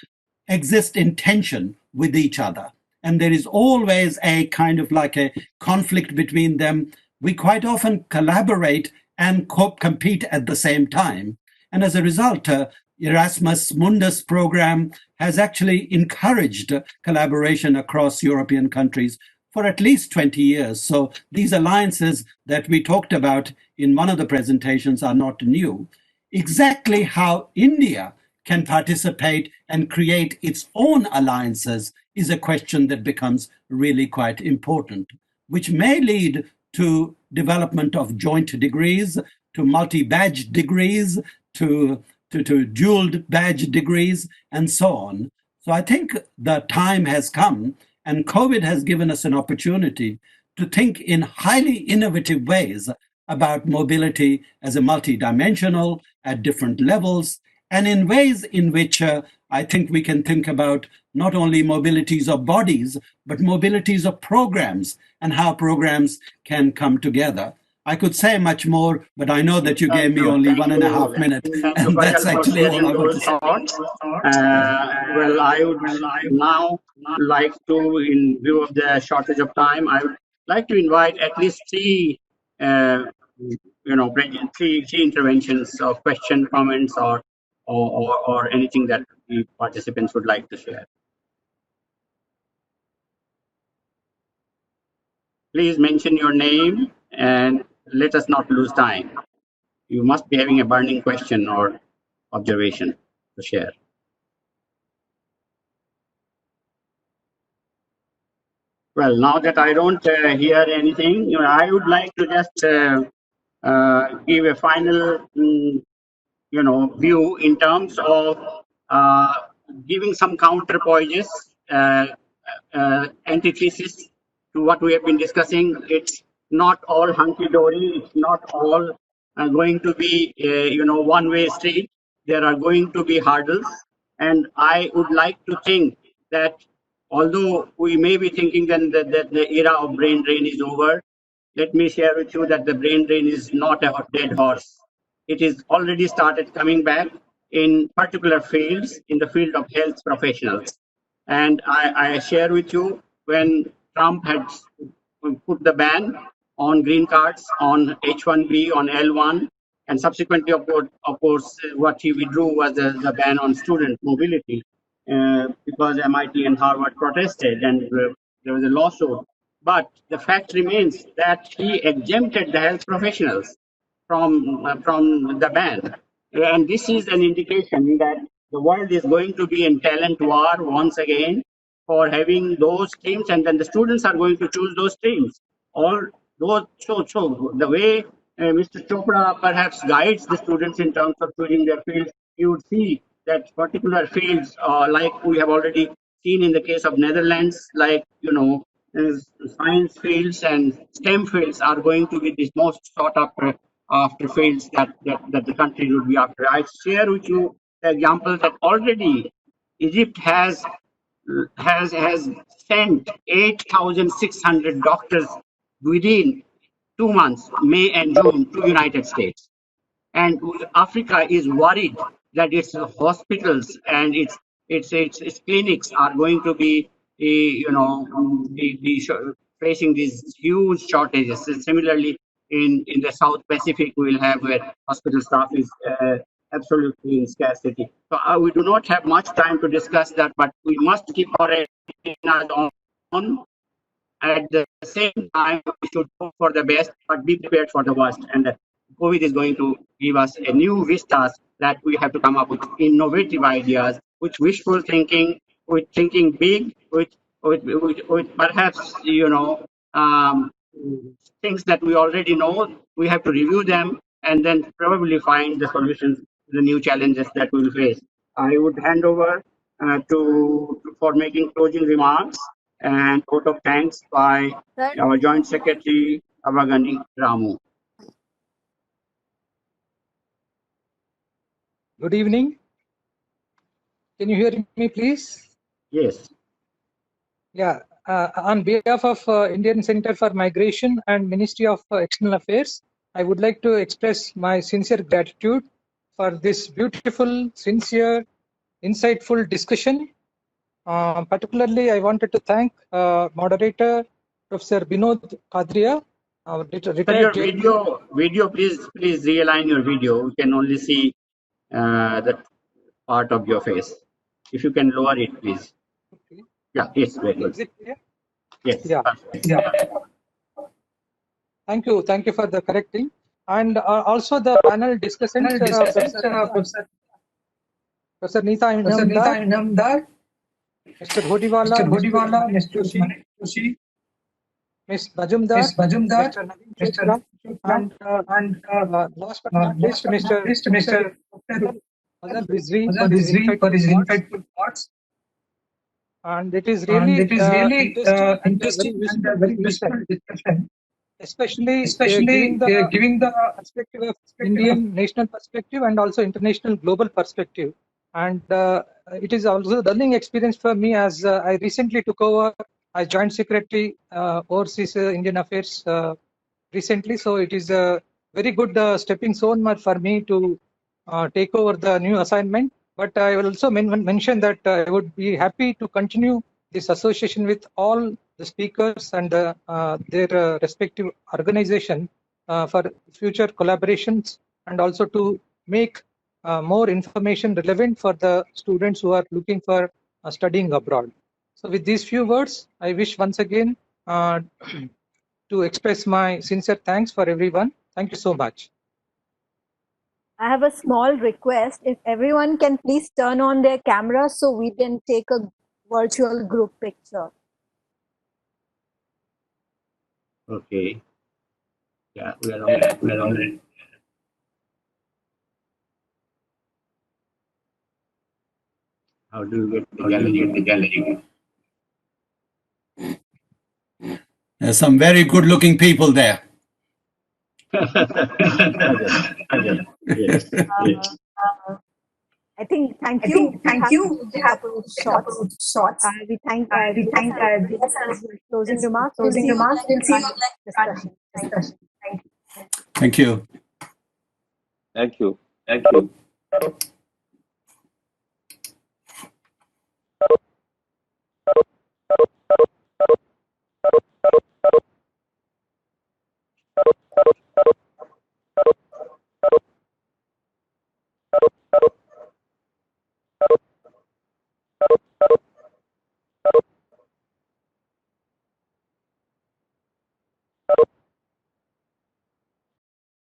exist in tension with each other. And there is always a kind of like a conflict between them. We quite often collaborate and compete at the same time. And as a result, Erasmus Mundus program has actually encouraged collaboration across European countries for at least 20 years. So these alliances that we talked about in one of the presentations are not new. Exactly how India can participate and create its own alliances is a question that becomes really quite important, which may lead to development of joint degrees, to multi-badge degrees, to dual badge degrees, and so on. So I think the time has come, and COVID has given us an opportunity to think in highly innovative ways about mobility as a multidimensional at different levels, and in ways in which I think we can think about not only mobilities of bodies, but mobilities of programs and how programs can come together. I could say much more, but I know that you gave me only 1.5 minutes, and that's actually all I want to say. Well, I would now like to, in view of the shortage of time, I would like to invite at least 3 three interventions of question, comments, or anything that the participants would like to share. Please mention your name and let us not lose time. You must be having a burning question or observation to share. Well, now that I don't hear anything, I would like to just give a final view in terms of giving some counterpoises, antithesis to what we have been discussing. It's not all hunky-dory. It's not all going to be one-way street. There are going to be hurdles, and I would like to think that although we may be thinking that the era of brain drain is over, let me share with you that the brain drain is not a dead horse. It is already started coming back in particular fields, in the field of health professionals. And I share with you, when Trump had put the ban on green cards, on H-1B, on L-1, and subsequently, of course, what he withdrew was the ban on student mobility, because MIT and Harvard protested, and there was a lawsuit. But the fact remains that he exempted the health professionals from the ban. And this is an indication that the world is going to be in talent war once again for having those streams, and then the students are going to choose those streams. All those, so the way Mr. Chopra perhaps guides the students in terms of choosing their fields, you would see that particular fields, like we have already seen in the case of Netherlands, like science fields and STEM fields are going to be the most sought after fields that the country would be after. I share with you the example that already Egypt has sent 8,600 doctors within 2 months, May and June, to United States. And Africa is worried that its hospitals and its clinics are going to be, facing these huge shortages. Similarly, in the South Pacific we will have, where hospital staff is absolutely in scarcity. So we do not have much time to discuss that, but we must keep our antennas on. At the same time, we should hope for the best, but be prepared for the worst. And COVID is going to give us a new vistas that we have to come up with innovative ideas, with wishful thinking, with thinking big, with perhaps, things that we already know. We have to review them and then probably find the solutions to the new challenges that we will face. I would hand over for making closing remarks and vote of thanks by our Joint Secretary, Avagani Ramu. Good evening. Can you hear me, please? Yes. Yeah. On behalf of Indian Center for Migration and Ministry of External Affairs, I would like to express my sincere gratitude for this beautiful, sincere, insightful discussion. Particularly, I wanted to thank moderator Professor Binod Kadria. Your video, please realign your video. We can only see that part of your face. If you can lower it, please. Okay. Yeah, it's very good. Is it clear? Yes. Yeah. Thank you for the correcting. And also the panel discussants, Professor Neeta Inamdar, Mr. Hodiwala, Mr. Joshi, Ms. Majumdar, Mr. Naveen Chopra, and last but not least, Mr. Hazal Rizvi for his insightful thoughts. And it is really interesting and a very useful discussion, especially giving the perspective of Indian national perspective and also international global perspective. And it is also a learning experience for me, as I recently took over as Joint Secretary Overseas Indian Affairs recently. So it is a very good stepping stone for me to take over the new assignment. But I will also mention that I would be happy to continue this association with all the speakers and their respective organization for future collaborations, and also to make more information relevant for the students who are looking for studying abroad. So with these few words, I wish once again to express my sincere thanks for everyone. Thank you so much. I have a small request. If everyone can please turn on their camera so we can take a virtual group picture. Okay. Yeah, we are on it. How do you get the gallery? There's some very good-looking people there. Yes. I think thank you. We have a couple of shots. We thank closing remarks. We'll see you on discussion. Thank you. Thank you.